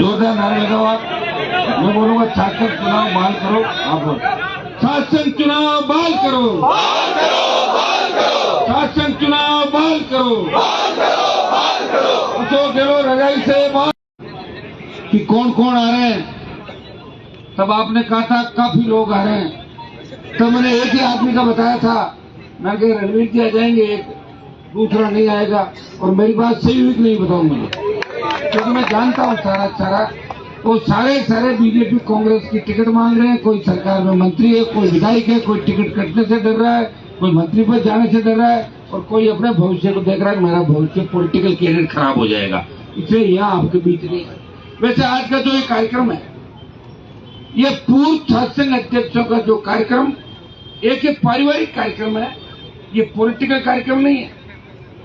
जोरदार नारे लगाओ आप। मैं बोलूंगा शासन चुनाव बहाल करो, आप बोलो शासन चुनाव बहाल करो, शासन चुनाव बहाल करो। अशोक गहलोत रजाई से बात कि कौन कौन आ रहे हैं, तब आपने कहा था काफी लोग आ रहे हैं, तो मैंने एक ही आदमी का बताया था, मैं कहा रणवीर जी आ जाएंगे, एक दूसरा नहीं आएगा। और मेरी बात सही हुई कि नहीं बताऊं मुझे, क्योंकि मैं जानता हूं सारा वो सारे बीजेपी कांग्रेस की टिकट मांग रहे हैं। कोई सरकार में मंत्री है, कोई विधायक है, कोई टिकट कटने से डर रहा है, कोई मंत्री पद जाने से डर रहा है, और कोई अपने भविष्य को देख रहा है कि मेरा भविष्य पॉलिटिकल कैरियर खराब हो जाएगा, इसलिए यहाँ आपके बीच नहीं है। वैसे आज का जो ये कार्यक्रम है, ये पूर्व छात्र संघ अध्यक्षों का जो कार्यक्रम एक पारिवारिक कार्यक्रम है, ये पॉलिटिकल कार्यक्रम नहीं है।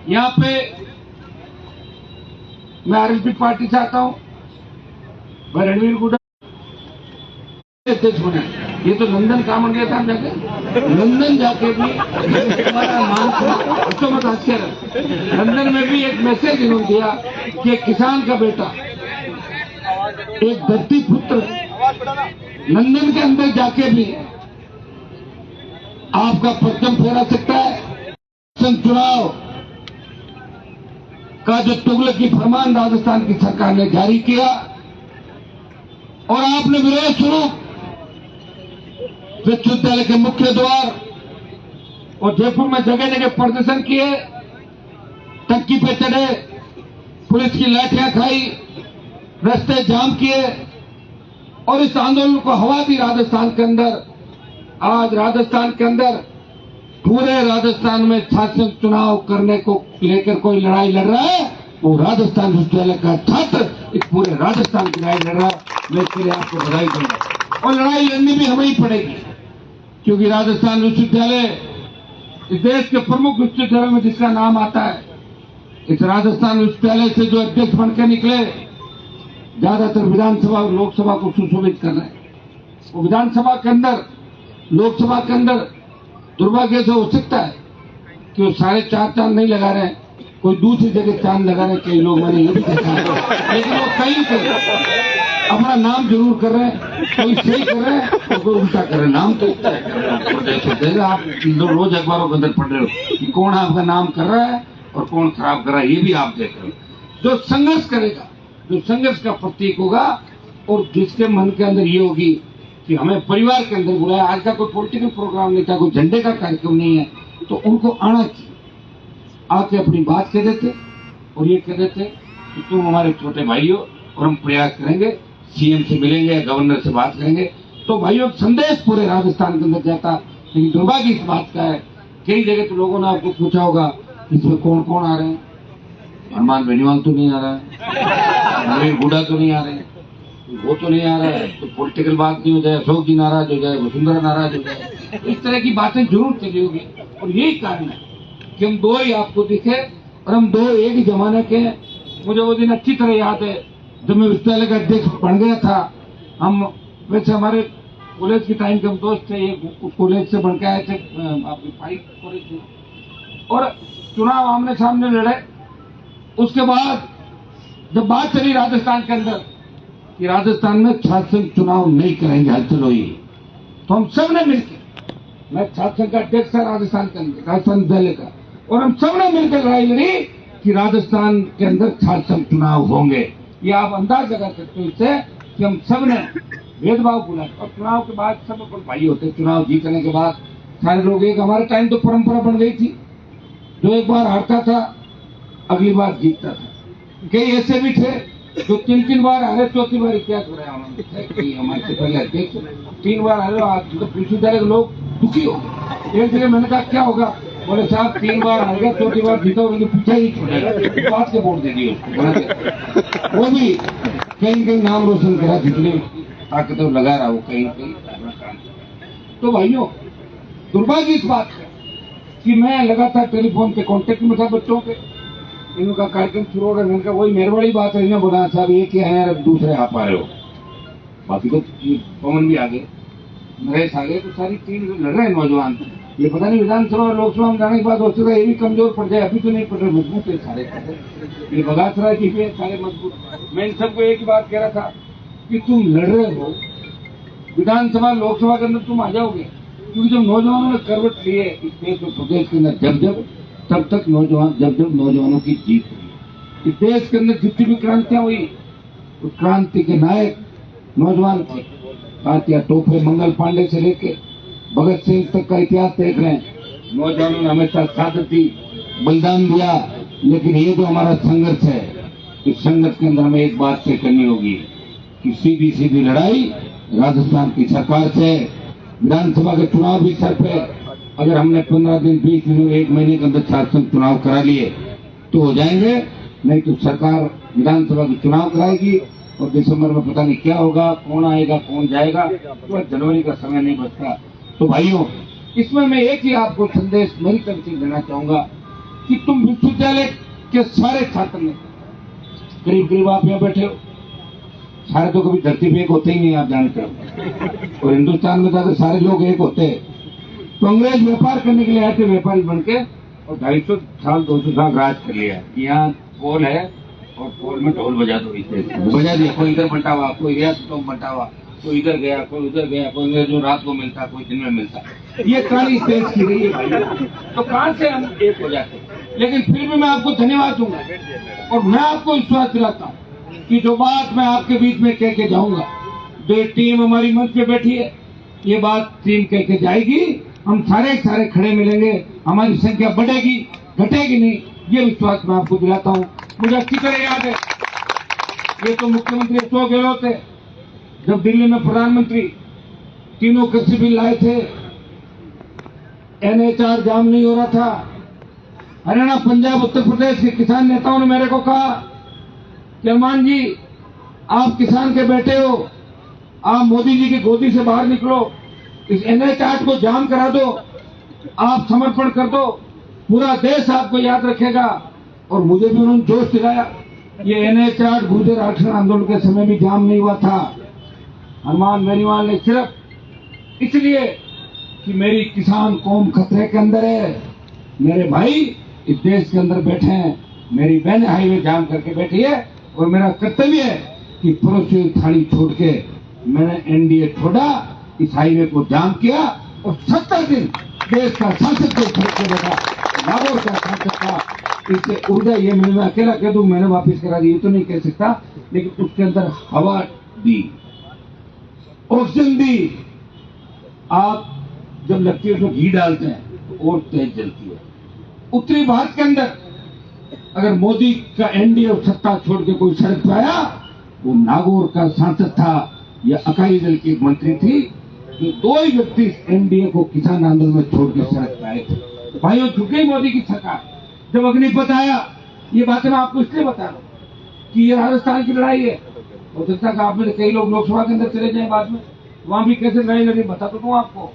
यहाँ पे मैं आरएलपी पार्टी से आता हूँ, मैं रणवीर गुड्डा अध्यक्ष बने। ये तो लंदन काम हो गया था, जाके लंदन जाके भी हमारा नाम सुना, मत आश्चर्य, लंदन में भी एक मैसेज इन्होंने दिया कि एक किसान का बेटा, एक धरती पुत्र लंदन के अंदर जाके भी आपका परचम फहरा सकता है। चुनाव का जो तुगलकी फरमान राजस्थान की सरकार ने जारी किया और आपने विरोध स्वरूप विश्वविद्यालय के मुख्य द्वार और जयपुर में जगह जगह प्रदर्शन किए, टंकी पे चढ़े, पुलिस की लाठियां खाई, रास्ते जाम किए और इस आंदोलन को हवा दी राजस्थान के अंदर। आज राजस्थान के अंदर, पूरे राजस्थान में शासन चुनाव करने को लेकर कोई लड़ाई लड़ रहा है, वो राजस्थान विश्वविद्यालय का छात्र इस पूरे राजस्थान की लड़ाई लड़ रहा है। मैं इसके लिए आपको बधाई दूंगा और लड़ाई लड़नी भी हमें ही पड़ेगी, क्योंकि राजस्थान विश्वविद्यालय इस देश के प्रमुख विश्वविद्यालय में जिसका नाम आता है, इस राजस्थान विश्वविद्यालय से जो अध्यक्ष बनकर निकले, ज्यादातर विधानसभा और लोकसभा को सुशोभित कर रहे हैं। वो विधानसभा के अंदर, लोकसभा के अंदर दुर्भाग्य से हो सकता है कि वो सारे चांद नहीं लगा रहे हैं, कोई दूसरी जगह चांद लगा रहे हैं, कई लोग मैंने ये भी देखा है, लेकिन वो कहीं अपना नाम जरूर कर रहे हैं, कोई सही कर रहे हैं और कोई उल्टा कर रहे हैं। नाम तो इतना है, आप रोज अखबारों के अंदर पढ़ रहे हो कि कौन आपका नाम कर रहा है और कौन खराब कर रहा है, ये भी आप देख रहे हो। जो संघर्ष करेगा, जो संघर्ष का प्रतीक होगा और जिसके मन के अंदर ये होगी कि हमें परिवार के अंदर बुलाया, आज का कोई पॉलिटिकल प्रोग्राम नहीं था, कोई झंडे का कार्यक्रम नहीं है, तो उनको आना चाहिए, आके अपनी बात कह देते और ये कह देते कि तुम हमारे छोटे भाई हो और हम प्रयास करेंगे, सीएम से मिलेंगे, गवर्नर से बात करेंगे। तो भाइयों, संदेश पूरे राजस्थान के अंदर जाता। लेकिन दुर्भाग्य इस बात का है, कई जगह तो लोगों ने आपको पूछा होगा इसमें कौन कौन आ रहे हैं, हनुमान बेनीवाल तो नहीं आ रहा है, रणवीर गुड्डा तो नहीं आ रहे हैं, वो तो नहीं आ रहा है, तो पॉलिटिकल बात नहीं हो जाए, अशोक जी नाराज हो जाए, वसुंधरा नाराज हो जाए, इस तरह की बातें जरूर चली होगी। और यही कारण है कि हम दो ही आपको दिखे और हम दो एक ही जमाने के। मुझे वो दिन अच्छी तरह याद है जब मैं विश्वविद्यालय का अध्यक्ष बन गया था। हम वैसे हमारे कॉलेज के टाइम के हम दोस्त थे, ये कॉलेज से बन के आए थे, आपके फाइव कॉलेज में, और चुनाव आमने सामने लड़े। उसके बाद जब बात चली राजस्थान के अंदर कि राजस्थान में छात्र संघ चुनाव नहीं करेंगे, हलचल हुई, तो हम सब ने मिलकर, मैं छात्र संघ का अध्यक्ष था राजस्थान के अंदर, राजस्थान विद्यालय का, और हम सब ने मिलकर लड़ाई लड़ी कि राजस्थान के अंदर छात्र संघ चुनाव होंगे। ये आप अंदाज लगा सकते हो इससे कि हम सब ने भेदभाव भूला। और चुनाव के बाद सब अपन भाई होते, चुनाव जीतने के बाद सारे लोग एक, हमारे टाइम तो परंपरा बन गई थी, जो एक बार हारता था अगली बार जीतता था। कई ऐसे भी थे जो तीन बार हारे, चौथी बार इतिहास बनाया उन्होंने, हमारे से पहले अध्यक्ष 3 बार हारे, आज तो विश्वविद्यालय के लोग दुखी हो गए। एक जगह मैंने कहा क्या होगा, बोले साहब 3 बार हार गया, चौथी बार जीता, उनके पीछे ही छोड़ेगा, बात के वोट दे दिए उसको। वो भी कहीं कहीं नाम रोशन करा, जितने ताकत लगा रहा वो कहीं कहीं। तो भाइयों, दुर्भाग्य इस बात है कि मैं लगातार टेलीफोन पे कांटेक्ट में था बच्चों के, इनका कार्यक्रम शुरू हो गया, इनका वही मेरे बड़ी बात है, इन्हें बोला साहब ये क्या है, अब दूसरे आप आ रहे हो, बाकी तो पवन भी आ गए, नरेश आ गए, तो सारी टीम लड़ रहे हैं नौजवान। ये पता नहीं विधानसभा और लोकसभा में जाने के बाद हो सकता है ये भी कमजोर पड़ जाए। अभी तो नहीं पड़ रहे, मजबूत है सारे। ये बगासराय की भी सारे मजबूत। मैं इन सबको एक ही बात कह रहा था कि तुम लड़ रहे हो विधानसभा लोकसभा के अंदर, तुम आ जाओगे, क्योंकि जब नौजवानों ने करवट लिए इस देश और प्रदेश के अंदर, तब तक नौजवान जब नौजवानों की जीत हुई। इस देश के अंदर जितनी भी क्रांतियां हुई, उस क्रांति के नायक नौजवान थे। तात्या टोपे, मंगल पांडे से लेके भगत सिंह तक का इतिहास देख रहे हैं। नौजवानों ने हमेशा साथ दी, बलिदान दिया। लेकिन ये जो हमारा संघर्ष है, इस संघर्ष के अंदर हमें एक बात तय करनी होगी कि सीधी सीधी लड़ाई राजस्थान की सरकार से। विधानसभा के चुनाव भी सर पे, अगर हमने 15 दिन 20 दिन 1 महीने के अंदर शासन चुनाव करा लिए तो हो जाएंगे, नहीं तो सरकार विधानसभा के चुनाव कराएगी और दिसंबर में पता नहीं क्या होगा, कौन आएगा कौन जाएगा, तो जनवरी का समय नहीं बचता। तो भाइयों, इसमें मैं एक ही आपको संदेश मेरी तरफ से देना चाहूंगा कि तुम विश्वविद्यालय के सारे छात्र ने, करीब करीब आप यहाँ बैठे हो, सारे तो कभी धरती पे एक होते ही नहीं, आप जानते हो। और हिंदुस्तान में तो अगर सारे लोग एक होते तो अंग्रेज व्यापार करने के लिए आए थे, व्यापारी बन के, और 250 साल 200 साल राज कर लिया। यहाँ पोल है और पोल में ढोल बजा दो, इसे बजा दिया। कोई इधर बंटा हुआ, कोई रियासत में बंटा हुआ, कोई इधर गया, कोई उधर गया, कोई जो रात को मिलता, कोई दिन में मिलता। ये कहानी देश की रही है भाई। तो कहां से हम एक हो जाते? लेकिन फिर भी मैं आपको धन्यवाद दूंगा और मैं आपको विश्वास दिलाता हूँ कि जो बात मैं आपके बीच में कह के जाऊंगा, जो टीम हमारी मंच पे बैठी है, ये बात टीम कह के जाएगी। हम सारे खड़े मिलेंगे, हमारी संख्या बढ़ेगी, घटेगी नहीं, ये विश्वास मैं आपको दिलाता हूँ। मुझे अच्छी तरह याद है, ये तो मुख्यमंत्री अशोक गहलोत थे जब दिल्ली में प्रधानमंत्री तीनों कृषि बिल लाए थे, NH-4 जाम नहीं हो रहा था। हरियाणा, पंजाब, उत्तर प्रदेश के किसान नेताओं ने मेरे को कहा कि हनुमान जी, आप किसान के बेटे हो, आप मोदी जी की गोदी से बाहर निकलो, इस NH-8 को जाम करा दो, आप समर्पण कर दो, पूरा देश आपको याद रखेगा। और मुझे भी उन्होंने जोश दिलाया। ये NH-8 गुर्जर आरक्षण आंदोलन के समय भी जाम नहीं हुआ था। हनुमान बेनीवाल ने सिर्फ इसलिए कि मेरी किसान कौम खतरे के अंदर है, मेरे भाई इस देश के अंदर बैठे हैं, मेरी बहन हाईवे जाम करके बैठी है, और मेरा कर्तव्य है कि पड़ोसी थाली छोड़ के मैंने NDA छोड़ा, इस हाईवे को जाम किया और 70 दिन देश का सांसद को छोड़ के बैठा, नागौर का सांसद था। इससे ऊर्जा ये मैं अकेला कह दूं मैंने वापस करा दी, ये तो नहीं कह सकता, लेकिन उसके अंदर हवा दी, ऑक्सीजन दी। आप जब लगती है उसमें घी डालते हैं तो और तेज जलती है। उत्तरी भारत के अंदर अगर मोदी का NDA और सत्ता छोड़ के कोई सड़क पे आया, वो नागौर का सांसद था या अकाली दल की एक मंत्री थी, जो 2 ही व्यक्ति NDA को किसान आंदोलन में छोड़ के सड़क पे आए थे। तो भाइयों, झुके मोदी की सरकार। जब अग्निपथ आया, ये बातें मैं आपको इसलिए बता रहा हूं कि ये राजस्थान की लड़ाई है। हो सकता है आप में कई लोग लोकसभा के अंदर चले जाए बाद में, वहां भी कैसे लड़ाई लड़ी बता तो दूं आपको।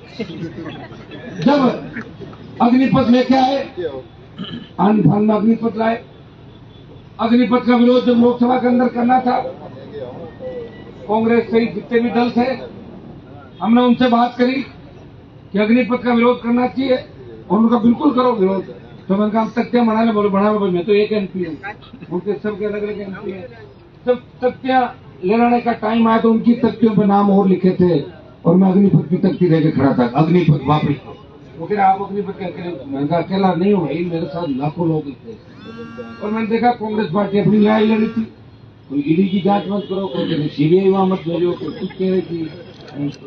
जब अग्निपथ लेके आए, आन फान में अग्निपथ लाए, अग्निपथ का विरोध जब लोकसभा के अंदर करना था, कांग्रेस सहित जितने भी दल थे, हमने उनसे बात करी कि अग्निपथ का विरोध करना चाहिए, और उनका बिल्कुल करो विरोध। तो मैंने कहा तख्तियां बना ले, बोले बना लो भाई, मैं तो एक MP हूँ, उनके सबके अलग अलग MP है। जब तख्तियां लेने का टाइम आया तो उनकी तख्तियों पर नाम और लिखे थे, और मैं अग्निपथ की तख्ती लेके खड़ा था। अग्निपथ वापस, वो कह रहे आप अग्निपथ क्या करें? मैंने कहा अकेला नहीं हो भाई, मेरे साथ लाखों लोग थे। और मैंने देखा कांग्रेस पार्टी अपनी लड़ाई लड़ी थी, कोई ईडी की जांच मत करो, कोई CBI वहां मत भेजो, कोई कुछ कह रही थी,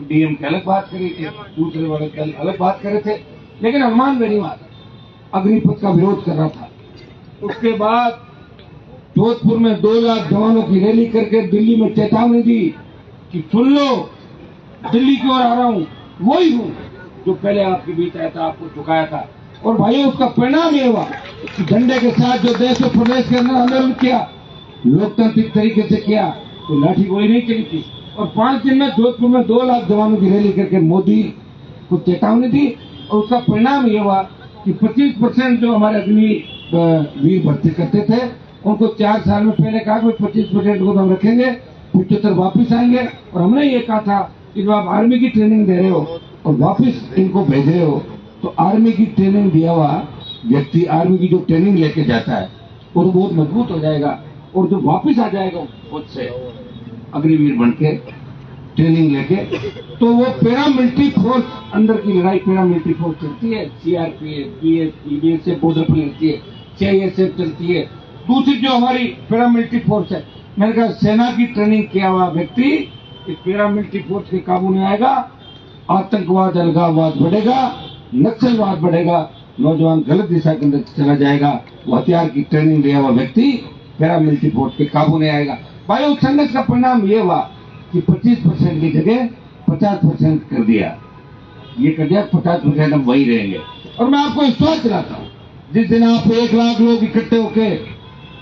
DM की अलग बात करी थी, दूसरे वाले अलग बात कर रहे थे। लेकिन हनुमान बेनीवाल अग्निपथ का विरोध कर रहा था। उसके बाद जोधपुर में 2 लाख जवानों की रैली करके दिल्ली में चेतावनी दी कि सुन लो, दिल्ली की ओर आ रहा हूं, वही हूं जो पहले आपके बीच आया था, आपको झुकाया था। और भाई, उसका परिणाम ये हुआ कि झंडे के साथ जो देश और प्रदेश के अंदर आंदोलन किया, लोकतांत्रिक तरीके से किया, तो लाठी गोली नहीं चली थी। और 5 दिन में जोधपुर में 2 लाख जवानों की रैली करके मोदी को चेतावनी दी, और उसका परिणाम ये हुआ कि 25% जो हमारे अग्निवीर भर्ती करते थे, उनको 4 साल में पहले कहा कि 25% को तो हम रखेंगे, 75 वापिस आएंगे। और हमने ये कहा था कि जब आप आर्मी की ट्रेनिंग दे रहे हो और वापिस इनको भेज रहे हो, तो आर्मी की ट्रेनिंग दिया हुआ व्यक्ति आर्मी की जो ट्रेनिंग लेके जाता है वो बहुत मजबूत हो जाएगा, और जो वापस आ जाएगा फौज से अग्निवीर बन के ट्रेनिंग लेके, तो वो पैरामिलिट्री फोर्स, अंदर की लड़ाई पैरामिलिट्री फोर्स चलती है, सीआरपीएफ, बीएसएफ बॉर्डर पर चलती है, सीआईएसएफ चलती है, दूसरी जो हमारी पैरामिलिट्री फोर्स है। मैंने कहा सेना की ट्रेनिंग किया हुआ व्यक्ति इस पैरामिलिट्री फोर्स के काबू में आएगा, आतंकवाद अलगाववाद बढ़ेगा, नक्सलवाद बढ़ेगा, नौजवान गलत दिशा के अंदर चला जाएगा, वो हथियार की ट्रेनिंग लिया हुआ व्यक्ति पैरामिलिट्री फोर्स के काबू में आएगा। भाई उस संघर्ष का परिणाम ये हुआ कि 25% की जगह 50% कर दिया, ये कर दिया 50% हम वही रहेंगे। और मैं आपको विश्वास दिलाता हूँ, जिस दिन आप 1 लाख लोग इकट्ठे होके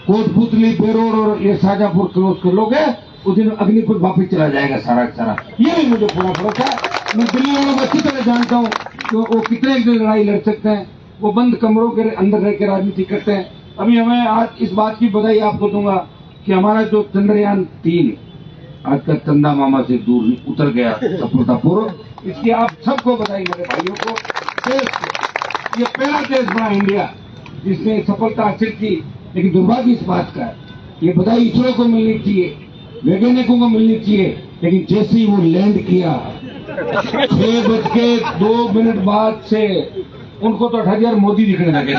कोटपुतली, बेरोड और ये शाहजहांपुर क्रॉस कर लोगे, उस दिन अग्निपुर वापिस चला जाएगा सारा सारा। ये भी मुझे पूरा भरोसा है। मैं दिल्ली वालों को अच्छी तरह जानता हूँ कि वो कितने लड़ाई लड़ सकते हैं, वो बंद कमरों के अंदर रह के राजनीति करते हैं। अभी हमें आज इस बात की बधाई आपको दूंगा कि हमारा जो चंद्रयान 3 आज का चंदा मामा से दूर उतर गया सफलतापूर्वक, इसकी आप सबको बधाई, मेरे भाइयों को, देश को। ये पहला देश बना इंडिया जिसने सफलता हासिल की। लेकिन दुर्भाग्य इस बात का है, ये बधाई इसरो को मिलनी चाहिए, वैज्ञानिकों को मिलनी चाहिए, लेकिन जैसे ही वो लैंड किया 6:02 बाद से उनको तो 8,000 मोदी दिखने लगे थे।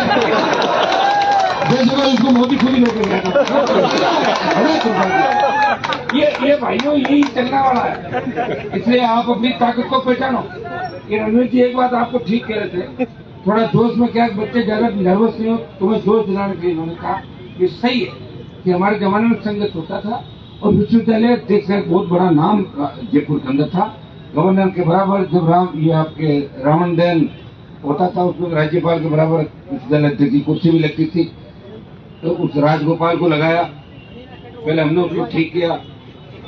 जैसे वो इसको मोदी खुद ही लेके गया था। ये भाइयों यही चलने वाला है, इसलिए आप अपनी ताकत को पहचानो। ये रणवीर जी एक बात आपको ठीक कह रहे थे, थोड़ा जोश में क्या बच्चे ज्यादा नर्वस नहीं हो, तुम्हें जोश दिलाने के लिए उन्होंने कहा ये सही है कि हमारे जमाने में संगत होता था और विश्वविद्यालय देश का एक बहुत बड़ा नाम जयपुर के अंदर था, गवर्नर के बराबर। जब ये आपके रावण दहन होता था उसमें राज्यपाल के बराबर विश्वविद्यालय की कुर्सी भी लगती थी, तो उस राजगोपाल को लगाया, पहले हमने उसको ठीक किया,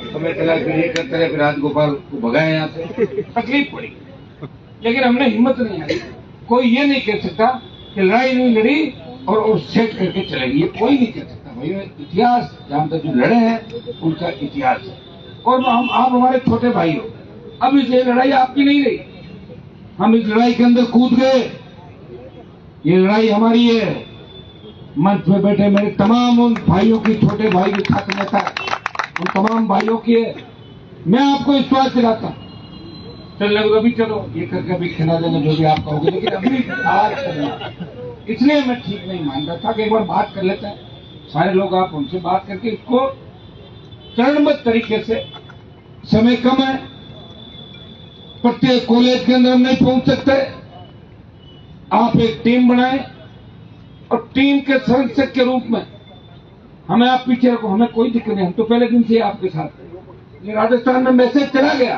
समय चला, फिर ये करते रहे, फिर राजगोपाल को भगाया यहाँ से, तकलीफ पड़ी, लेकिन हमने हिम्मत नहीं आई। कोई ये नहीं कह सकता कि लड़ाई नहीं लड़ी और सेट करके चलेगी, ये कोई नहीं कह सकता। भैया इतिहास जहाँ तक जो लड़े हैं उनका इतिहास है, और आप हमारे छोटे भाई हो। अब इस लड़ाई आपकी नहीं रही, हम इस लड़ाई के अंदर कूद गए, ये लड़ाई हमारी है। मंच में बैठे मेरे तमाम उन भाइयों की, छोटे भाई के छात्र नेता, उन तमाम भाइयों की है, मैं आपको विश्वास दिलाता हूं। चल लगे अभी चलो ये करके अभी खिला देंगे जो भी आप कहोगे, लेकिन अभी आज करना, इसलिए मैं ठीक नहीं मान रहा था कि एक बार बात कर लेते हैं सारे लोग, आप उनसे बात करके इसको चरणबद्ध तरीके से, समय कम है, प्रत्येक कॉलेज के अंदर हम नहीं पहुंच सकते, आप एक टीम बनाएं और टीम के संरक्षक के रूप में हमें आप पीछे रखो, हमें कोई दिक्कत नहीं, हम तो पहले दिन से आपके साथ। ये राजस्थान में मैसेज चला गया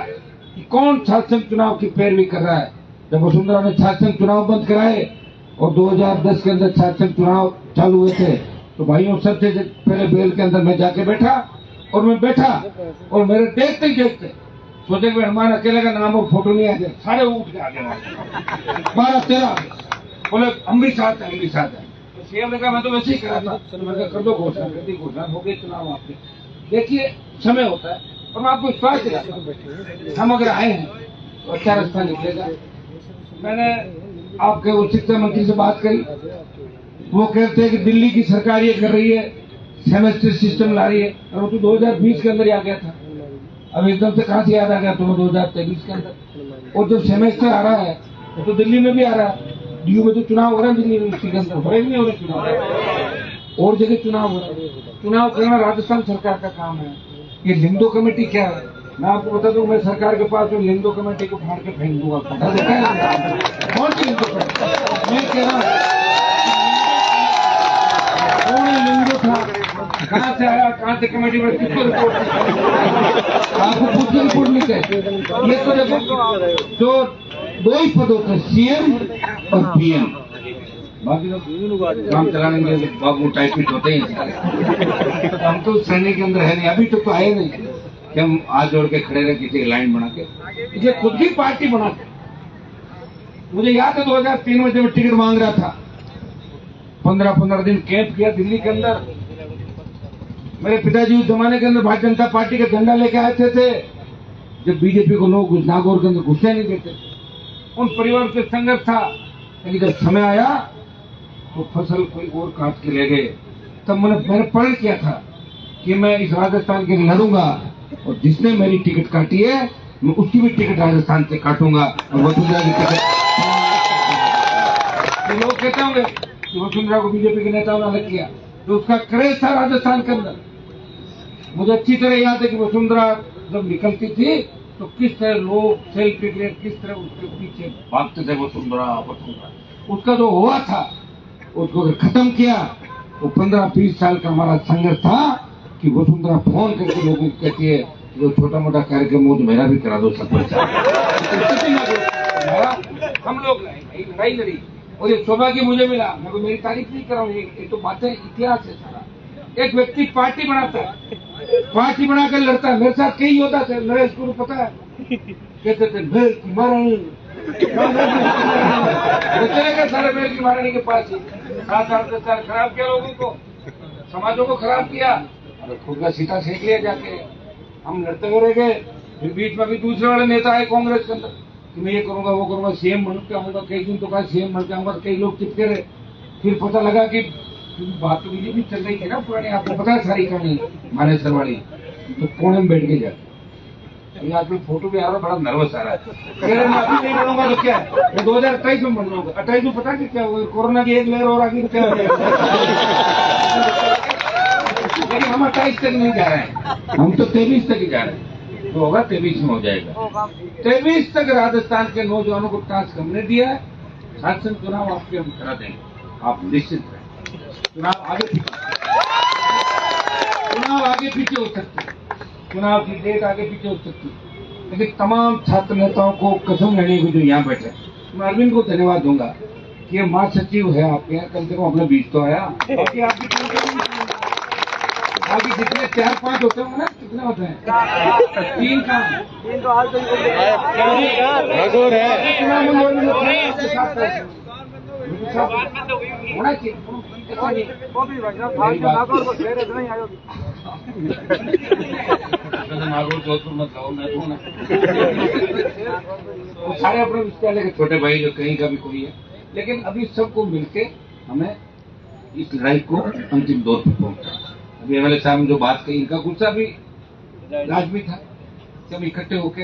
कि कौन शासन चुनाव की पैरवी कर रहा है। जब वसुंधरा ने शासन चुनाव बंद कराए और 2010 के अंदर शासन चुनाव चालू हुए थे, तो भाइयों सबसे पहले बेल के अंदर मैं जाके बैठा, और मैं बैठा और मेरे देखते ही देखते सोचे कि हनुमान अकेले का नाम और फोटो नहीं आ जाए, सारे उठ के आ गए 12-13, बोले हम भी साथ हैं, हम भी साथ हैं। सीएम ने कहा मैं तो वैसे ही करा था, मैंने कर दो घोषणा, कर दी घोषणा, हो गई चुनाव आपके। देखिए समय होता है, और मैं आपको विश्वास दिलाता हूं हम अगर आए हैं तो अच्छा रास्ता निकलेगा। मैंने आपके उच्च शिक्षा मंत्री से बात करी, वो कहते हैं कि दिल्ली की सरकार ये कर रही है, सेमेस्टर सिस्टम ला रही है, और वो तो 2020 के अंदर ही आ गया था, अब एकदम से कहां से याद आ गया तुम्हें 2023 के अंदर। और जो सेमेस्टर आ रहा है वो तो दिल्ली में भी आ रहा है, डीयू में तो चुनाव हो रहा है दिल्ली यूनिवर्सिटी के अंदर, हो रहे नहीं हो रहे चुनाव, और जगह चुनाव हो रहा है। चुनाव करना राजस्थान सरकार का काम है। ये लिंगदो कमेटी क्या है, मैं आपको बता दूं, मैं सरकार के पास जो लिंगदो कमेटी को फाड़ के फेंक दूंगा, कौन सी लिंगदो कमेटी? मैं कह रहा हूं कौन लिंगदो था, कहां से आया, कहां से कमेटी में, किसको रिपोर्ट, आपको कुछ रिपोर्ट नहीं कहे। ये तो देखो जो 2 ही पद होते हैं, सीएम और पीएम, बाकी तो काम चलाने के लिए बाबू टाइपिस्ट होते ही। हम तो सैनिक के अंदर है नहीं, अभी तो आए नहीं कि हम हाथ जोड़ के खड़े रहे किसी की लाइन बना के, इसलिए खुद की पार्टी बना के। मुझे याद है 2003 में जब टिकट मांग रहा था, 15-15 दिन कैंप किया दिल्ली के अंदर। मेरे पिताजी उस जमाने के अंदर भारतीय जनता पार्टी का झंडा लेके आए थे, जब बीजेपी को लोग नागौर के अंदर घुसने नहीं देते। उन परिवार से संघर्ष था, लेकिन जब समय आया तो फसल कोई और काट के ले गए। तब मैंने प्रण किया था कि मैं इस राजस्थान के लिए लड़ूंगा और जिसने मेरी टिकट काटी है मैं उसकी भी टिकट राजस्थान से काटूंगा और वसुंधरा की टिकट। लोग कहते होंगे कि वसुंधरा को बीजेपी के नेताओं ने अलग किया, तो उसका क्रेज था राजस्थान के अंदर। मुझे अच्छी तरह याद है कि वसुंधरा जब निकलती थी तो किस तरह लोग सेल्फी के लिए किस तरह उसके पीछे भागते थे, वसुंधरा वसुंधरा। उसका जो हुआ था उसको अगर खत्म किया तो 15-20 साल का हमारा संघर्ष था कि वसुंधरा फोन करके लोगों को कहती है कि वो छोटा मोटा कार्यक्रम हो तो मेरा भी करा दो सरपंच। हम लोग लड़ाई लड़ी और ये सौभाग्य मुझे मिला। मैं तो मेरी तारीफ नहीं कर रहा हूँ, ये तो बातें इतिहास है सारा। एक व्यक्ति पार्टी बनाता है, पार्टी बनाकर लड़ता है। मेरे साथ कई योद्धा थे, नरेश को पता है, कहते थे भेल की महारानी, चले गए सारे भेल की महारानी के पास ही। 7-8 साल खराब किया लोगों को, समाजों को खराब किया, खुद का सीता सेक लिया जाके। हम लड़ते हुए रह गए। फिर बीच में भी दूसरे वाले नेता आए कांग्रेस के अंदर कि मैं ये करूंगा वो करूंगा, सीएम बन के आऊंगा। कई दिन तो कहा सीएम बन के आऊंगा, कई लोग चिपके रहे। फिर पता लगा कि बात तो बीजेपी चल रही थी ना पुरानी, आपको पता है सारी कहानी मानेसर वाली। तो कोने में बैठ के जाते आदमी फोटो भी आ रहा है, बड़ा नर्वस आ रहा है। मैं अभी नहीं लड़ूंगा तो क्या है, मैं 2028 में बन जाऊंगा। 28 में पता क्या होगा, कोरोना की एक लहर और आगे क्या हो जाएगा। लेकिन हम 28 तक नहीं जा रहे हैं, हम तो 23 तक ही जा रहे हैं। तो होगा 23 में हो जाएगा। 23 तक राजस्थान के नौजवानों को टास्क हमने दिया है। शासन चुनाव आपके हम करा देंगे, आप निश्चित रहें। चुनाव आगे पीछे हो सकते हैं, चुनाव की डेट आगे पीछे हो सकती है, लेकिन तमाम छात्र नेताओं को कसम लेने को जो यहाँ बैठे, मैं अरविंद को धन्यवाद दूंगा कि ये महासचिव है आपके यहाँ, कम से कम अपने बीच तो आया। बाकी बाकी जितने 4-5 होते होंगे ना, कितने होते हैं? 3 का होना चाहिए। जोधपुर मत लाओ, मैं दूँ ना। सारे अपने विद्यालय के छोटे भाई जो कहीं का भी कोई है, लेकिन अभी सबको मिलके हमें इस लड़ाई को अंतिम दौर पर पहुंचा। अभी एमएलए साहब ने जो बात कही, इनका गुस्सा भी लाजमी था। सब इकट्ठे होके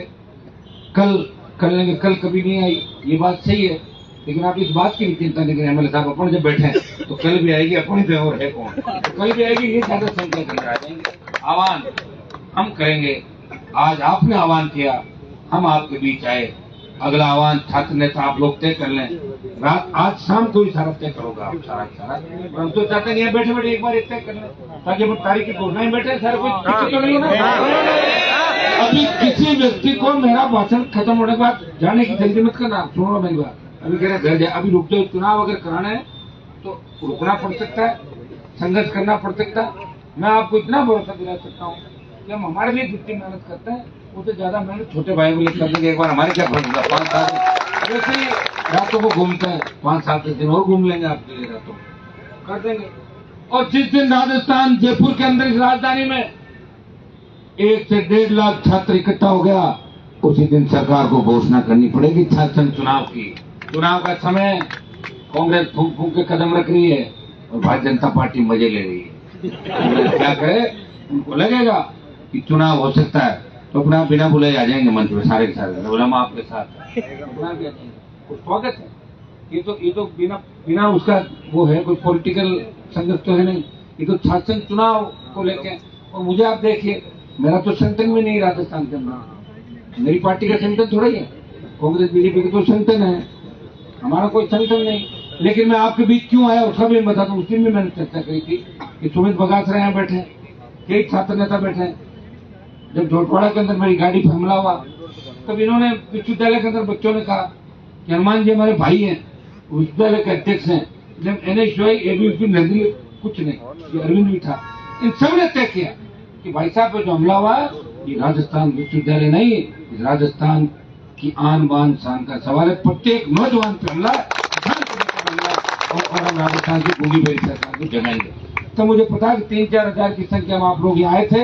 कल लेंगे, कल कभी नहीं आई, ये बात सही है। लेकिन आप इस बात की भी चिंता नहीं करें, एमएलए साहब अपन जब बैठे हैं तो कल भी आएगी, अपनी पे और है कौन, तो कल भी आएगी। ये ज्यादा संख्या लेकर आ जाएंगे। आह्वान हम करेंगे, आज आपने आह्वान किया, हम आपके बीच आए। अगला आह्वान छात्र नेता आप लोग तय कर लें, रात आज शाम को ही सारा तय करोगा आप सारा। और हम तो चाहते नहीं बैठे बैठे एक बार तय कर लें, ताकि हम तारीख की घोषणा ही बैठे सारा कुछ तो नहीं होना। अभी किसी व्यक्ति को मेरा भाषण खत्म होने के बाद जाने की जल्दी मत करना। सुनो मेरी बात, अभी कह रहे घर जाए, अभी रुक जाओ। चुनाव अगर कराना है तो रुकना पड़ सकता है, संघर्ष करना पड़ सकता है। मैं आपको इतना भरोसा दिला सकता हूँ कि हम हमारे लिए जितनी मेहनत करते हैं उससे ज्यादा मेहनत छोटे भाई को लिए कर देंगे। एक बार हमारे क्या फर्ज होगा, 5 साल वैसे ही रातों को घूमते हैं, 5 साल के दिन और घूम लेंगे आपके लिए, रातों कर देंगे। और जिस दिन राजस्थान जयपुर के अंदर इस राजधानी में 1 से 1.5 लाख छात्र इकट्ठा हो गया, उसी दिन सरकार को घोषणा करनी पड़ेगी छात्र चुनाव की। चुनाव का समय कांग्रेस फूंक फूंक के कदम रख रही है और भारतीय जनता पार्टी मजे ले रही है। क्या करे, उनको लगेगा कि चुनाव हो सकता है तो अपना बिना बुलाए आ जाएंगे मंच में सारे के सारे, बोला हम आपके साथ स्वागत है। ये तो बिना उसका वो है, कोई पॉलिटिकल संघर्ष तो है नहीं, ये तो शासन चुनाव को लेके। और मुझे आप देखिए, मेरा तो संगठन में नहीं राजस्थान के अंदर, मेरी पार्टी का संगठन थोड़ा ही है, कांग्रेस बीजेपी का तो संगठन है, हमारा कोई संगठन नहीं। लेकिन मैं आपके बीच क्यों आया उसका भी बताता हूँ। उस दिन भी मैंने चर्चा करी थी कि सुमित बगासरा यहाँ बैठे, कई छात्र नेता बैठे। जब झोटवाड़ा के अंदर मेरी गाड़ी पर हमला हुआ तब इन्होंने विश्वविद्यालय के अंदर बच्चों ने कहा कि हनुमान जी हमारे भाई हैं, विश्वविद्यालय के अध्यक्ष हैं। जब NSY ABVP नजरी कुछ नहीं, ये अरविंद भी था, इन सब ने तय किया कि भाई साहब पे जो हमला हुआ ये राजस्थान विश्वविद्यालय नहीं, इस राजस्थान की आन बान शान का सवाल है। प्रत्येक नौजवान पे हमला और हम राजस्थान की पूंजी बेरी सरकार को जगाएंगे। तो मुझे पता है कि 3-4 हजार की संख्या में आप लोग यहाँ आए थे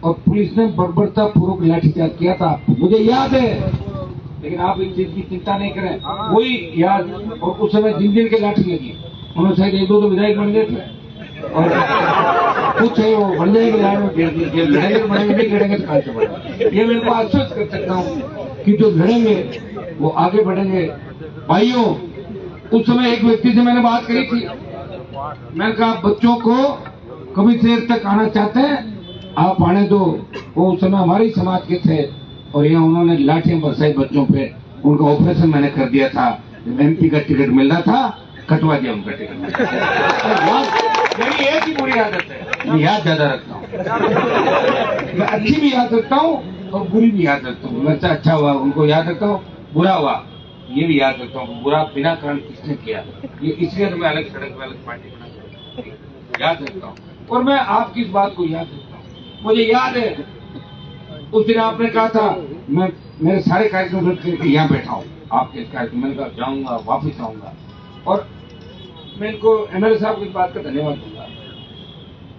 और पुलिस ने बर्बरता पूर्वक लाठीचार्ज किया था। मुझे याद है लेकिन आप इस चीज की चिंता नहीं करें, वही याद। और उस समय जिन के लाठी लगी, उन्होंने शायद 1-2 तो विधायक बन गए थे, और कुछ है वो बन जाएंगे लाइन में, लड़ेंगे तो बढ़ेंगे, नहीं लड़ेंगे तो कहां से बढ़ेंगे। ये मेरे को आश्वस्त कर सकता हूँ कि जो लड़ेंगे वो आगे बढ़ेंगे। भाइयों, उस समय एक व्यक्ति से मैंने बात करी थी, मैंने कहा बच्चों को कभी देर तक आना चाहते हैं आप आने दो। वो उस समय हमारे ही समाज के थे, और यहाँ उन्होंने लाठियां बरसाई बच्चों पे। उनका ऑपरेशन मैंने कर दिया था, MP का टिकट मिल रहा था, कटवा दिया उनका टिकट। मेरी एक ही बुरी आदत है, मैं याद ज्यादा रखता हूँ। मैं अच्छी भी याद रखता हूँ और बुरी भी याद रखता हूँ। मैं अच्छा हुआ उनको याद रखता हूँ, बुरा हुआ ये भी याद रखता हूँ। बुरा बिना कारण किसने किया, ये इसलिए तो मैं अलग सड़क पे अलग पार्टी बना याद रखता हूँ। और मैं आपकी इस बात को याद रखता हूँ। मुझे याद है उस दिन आपने कहा था मैं मेरे सारे कार्यक्रम रख करके यहाँ बैठा हूँ आपके कार्यक्रम। मैंने कहा जाऊंगा, वापिस आऊंगा। और मैं इनको MLA साहब की बात का धन्यवाद दूंगा।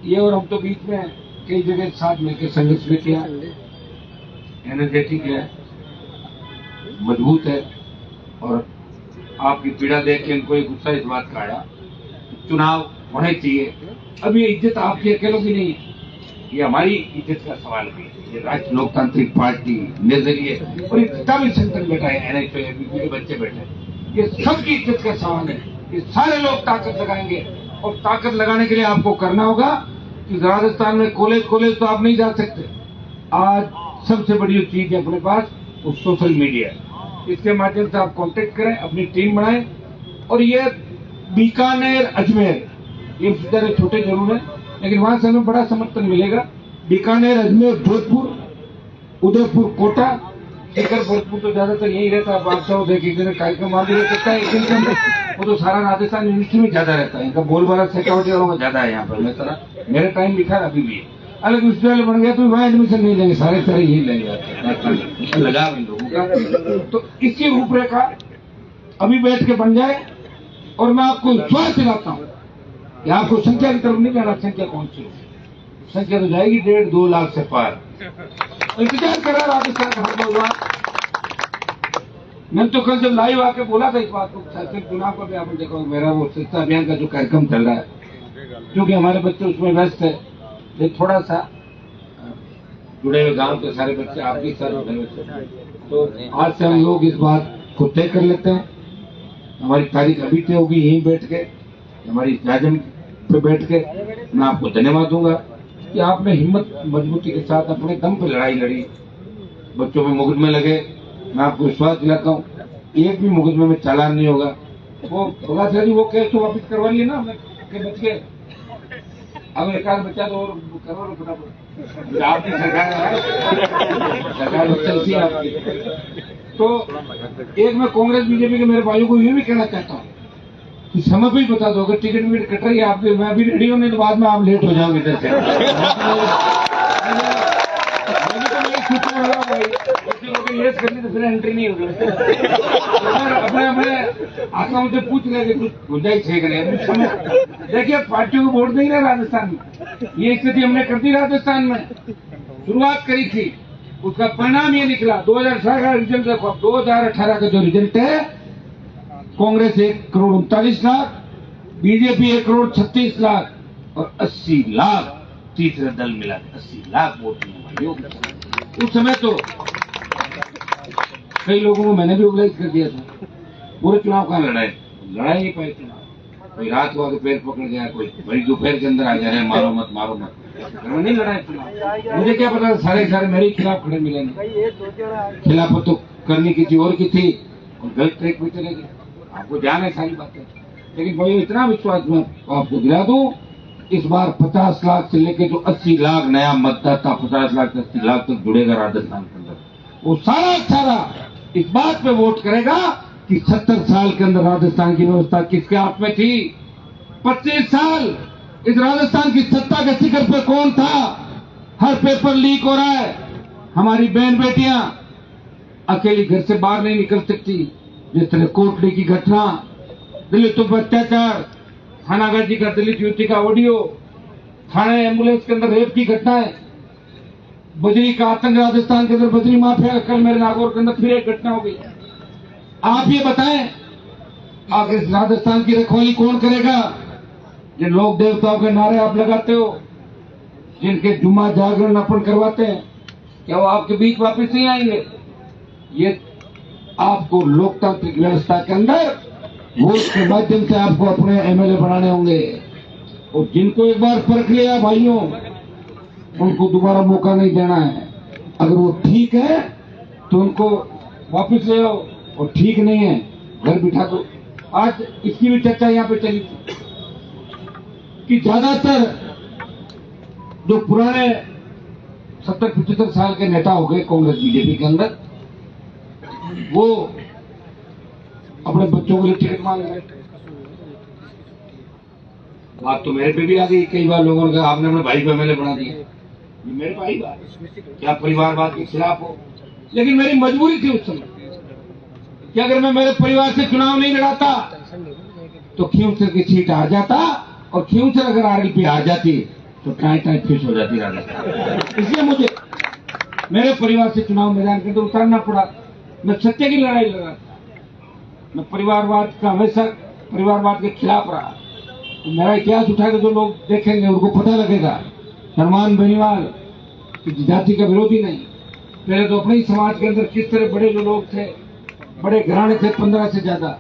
ये और हम तो बीच में कई जगह साथ मिलकर संघर्ष भी किया। एनर्जेटिक है, मजबूत है, और आपकी पीड़ा देख के इनको एक गुस्सा इस बात का आया, चुनाव होने चाहिए। अब ये इज्जत आपकी अकेलों की नहीं है, ये हमारी इज्जत का सवाल भी है। ये राष्ट्रीय लोकतांत्रिक पार्टी निर्दलीय और ये जितना भी संगठन बैठा है, NHO के बच्चे बैठे हैं, ये सबकी इज्जत का सवाल है। ये सारे लोग ताकत लगाएंगे, और ताकत लगाने के लिए आपको करना होगा कि राजस्थान में कॉलेज तो आप नहीं जा सकते। आज सबसे बड़ी चीज है अपने पास वो सोशल मीडिया है। इसके माध्यम से आप कांटेक्ट करें, अपनी टीम बनाएं। और ये बीकानेर, अजमेर, ये जरा छोटे जरूर है लेकिन वहां से हमें बड़ा समर्थन मिलेगा। बीकानेर, अजमेर, जोधपुर, उदयपुर, कोटा, शिखर भरतपुर तो ज्यादातर यही रहता है। बादशाह देखिए कार्यक्रम आगे रह सकता है एक दिन के अंदर, वो तो सारा राजस्थान यूनिवर्सिटी में ज्यादा रहता है। इनका बोलबाला शेखावटी वालों का ज्यादा है यहाँ पर। मैं तरह मेरे टाइम लिखा है, अभी भी है। अलग विश्वविद्यालय बन गया तो वहाँ एडमिशन नहीं लेंगे, सारे यही लेंगे, लगा इन लोगों का। तो इसकी रूपरेखा अभी बैठ के बन जाए, और मैं आपको विश्वास दिलाता हूँ कि आपको संख्या की तरफ नहीं जाना। संख्या कौन सी संख्या तो जाएगी 1.5-2 लाख से पार। इंतजार करा राजस्थान का हर बात। मैंने तो कल जब लाइव आके बोला था इस बात को, चुनाव का भी आपने देखा मेरा वो स्वच्छता अभियान का जो कार्यक्रम चल रहा है, क्योंकि हमारे बच्चे उसमें व्यस्त है, ये थोड़ा सा जुड़े हुए गांव के सारे बच्चे आपके साथ जुड़े हुए, तो आज से हम लोग इस बात को तय कर लेते हैं। हमारी तारीख अभी तय होगी यहीं बैठ के, हमारी जाजम पे बैठ के। मैं आपको धन्यवाद दूंगा कि आपने हिम्मत मजबूती के साथ अपने दम पे लड़ाई लड़ी, बच्चों में मुकदमे लगे। मैं आपको विश्वास दिलाता हूँ एक भी मुकदमे में चालान नहीं होगा। वो भगा जी वो केस तो वापिस करवा लिए ना के बच गए, अब एक आध बच्चा तो और करो ना फटाफट। आपकी सरकार चलती है आपकी। तो एक मैं कांग्रेस बीजेपी के मेरे भाइयों को ये भी कहना चाहता हूँ कि समय पे ही बता दो अगर टिकट विकट कट रही है आपके, मैं अभी रेडी होने के बाद में आप लेट हो जाओगे इधर से। ये करनी तो फिर एंट्री नहीं होगी। अपने आकाओं से पूछ लेंगे कुछ गुंजाइश है करें। देखिए पार्टियों को वोट नहीं रहा राजस्थान में, ये स्थिति हमने कर दी राजस्थान में। शुरुआत करी थी, उसका परिणाम ये निकला। 2018 का रिजल्ट देखो, 2018 का जो रिजल्ट है, कांग्रेस 1,39,00,000, बीजेपी 1,36,00,000 और 80 लाख तीसरे दल मिला 80 लाख वोट मिले। उस समय तो कई लोगों को मैंने भी ऑर्गेनाइज कर दिया था। पूरे चुनाव कहाँ लड़ाई नहीं पाए चुनाव। कोई रात को आके पैर पकड़ गया, कोई बड़ी दोपहर के अंदर आ जा रहे मारो मत मारो मत, नहीं लड़ाई चुनाव। मुझे क्या पता सारे मेरे खिलाफ खड़े मिलेंगे। खिलाफत तो करनी की थी और की थी, और गलत ट्रैक पे चले गए। आपको ध्यान है सारी बातें, लेकिन भाई इतना विश्वास मैं आपको दिला दूं, इस बार 50 लाख से लेकर जो 80 लाख नया मतदाता 50 लाख से 80 लाख तक जुड़ेगा राजस्थान के अंदर। वो सारा इस बात पे वोट करेगा कि 70 साल के अंदर राजस्थान की व्यवस्था किसके हाथ में थी। 25 साल इस राजस्थान की सत्ता के शिखर पे कौन था। हर पेपर लीक हो रहा है। हमारी बहन बेटियां अकेली घर से बाहर नहीं निकल सकती। जिस तरह कोटली की घटना, दलितों पर अत्याचार, थानागाजी का दलित युवती का ऑडियो, थाने एम्बुलेंस के अंदर रेप की घटनाएं, बजरी का आतंक राजस्थान के अंदर, बजरी माफिया, कल मेरे नागौर के अंदर फिर एक घटना हो गई। आप ये बताएं, आप इस राजस्थान की रखवाली कौन करेगा? जिन लोक देवताओं के नारे आप लगाते हो, जिनके जुम्मा जागरण अपन करवाते हैं, क्या वो आपके बीच वापस नहीं आएंगे? ये आपको लोकतांत्रिक व्यवस्था के अंदर वोट के माध्यम से आपको अपने एमएलए बनाने होंगे। और जिनको एक बार परख लिया भाइयों, उनको दोबारा मौका नहीं देना है। अगर वो ठीक है तो उनको वापस ले आओ, और ठीक नहीं है घर बिठा दो। आज इसकी भी चर्चा यहाँ पे चली थी कि ज्यादातर जो पुराने 70-75 साल के नेता हो गए कांग्रेस बीजेपी के अंदर, वो अपने बच्चों के लिए टिकट मांग रहे। बात तो मेरे पे भी आ गई, कई बार लोगों ने कहा आपने अपने भाई को एमएलए बना दिया। ये मेरे भाई बात, क्या परिवारवाद के खिलाफ हो? लेकिन मेरी मजबूरी थी उस समय कि अगर मैं मेरे परिवार से चुनाव नहीं लड़ाता तो खींवसर की सीट हार जाता, और खींवसर अगर आरएलपी हार जाती तो टाई फिश हो जाती राजस्थान। इसलिए मुझे मेरे परिवार से चुनाव मैदान के अंदर उतारना पड़ा। मैं सत्य की लड़ाई लड़ रहा था, मैं परिवारवाद का हमेशा परिवारवाद के खिलाफ रहा। तो मेरा इतिहास उठाकर जो लोग देखेंगे उनको पता लगेगा हनुमान बेनीवाल किसी जाति का विरोधी नहीं। पहले तो अपने ही समाज के अंदर किस तरह बड़े जो लोग थे, बड़े घराने थे 15 से ज्यादा,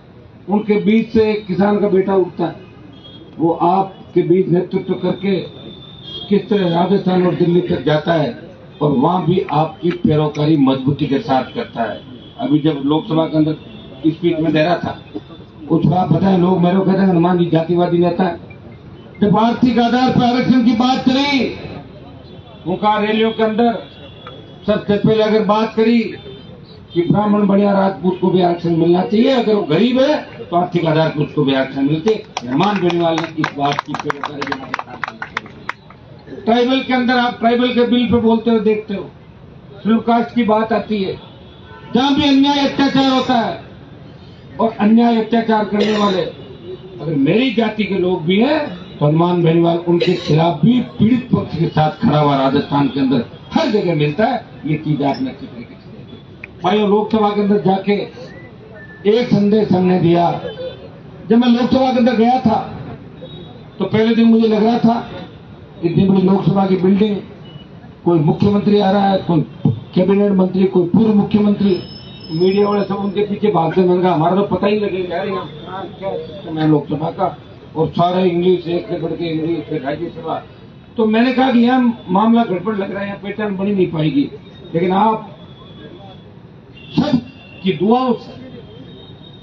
उनके बीच से एक किसान का बेटा उठता है, वो आपके बीच नेतृत्व करके किस तरह राजस्थान और दिल्ली तक जाता है, और वहां भी आपकी पैरोकारी मजबूती के साथ करता है। अभी जब लोकसभा के अंदर स्पीच में दे रहा था, कुछ बात पता है, लोग मेरे को कहते हैं हनुमान जी जातिवादी नेता है। जब आर्थिक आधार पर आरक्षण की बात करी, उनका रैलियों के अंदर सबसे पहले अगर बात करी कि ब्राह्मण बढ़िया राजपूत को भी आरक्षण मिलना चाहिए, अगर वो गरीब है तो आर्थिक आधार पर उसको भी आरक्षण मिलते। हनुमान बेनीवाल ने इस बात की ट्राइबल के अंदर, आप ट्राइबल के बिल पे बोलते हो, देखते हो शेड्यूल कास्ट की बात आती है, जहां भी अन्याय अत्याचार होता है, और अन्याय अत्याचार करने वाले अगर मेरी जाति के लोग भी हैं तो हनुमान बेनीवाल उनके खिलाफ भी पीड़ित पक्ष के साथ खड़ा हुआ राजस्थान के अंदर हर जगह मिलता है। ये चीज आपने अच्छी तरीके से भाइयों लोकसभा के अंदर जाके एक संदेश हमने दिया। जब मैं लोकसभा के अंदर गया था तो पहले दिन मुझे लग रहा था इतनी बड़ी लोकसभा की बिल्डिंग, कोई मुख्यमंत्री आ रहा है, कोई कैबिनेट मंत्री, कोई पूर्व मुख्यमंत्री, मीडिया वाले सब उनके पीछे भागते। मैंने कहा हमारा तो पता ही लगेगा यार यहाँ क्या सिस्टम है लोकसभा का, और सारे इंग्लिश, एक से बढ़ के इंग्लिश, फिर राज्यसभा। तो मैंने कहा कि यहाँ मामला गड़बड़ लग रहा है, यहाँ पहचान बनी नहीं पाएगी। लेकिन आप सब की दुआओं से,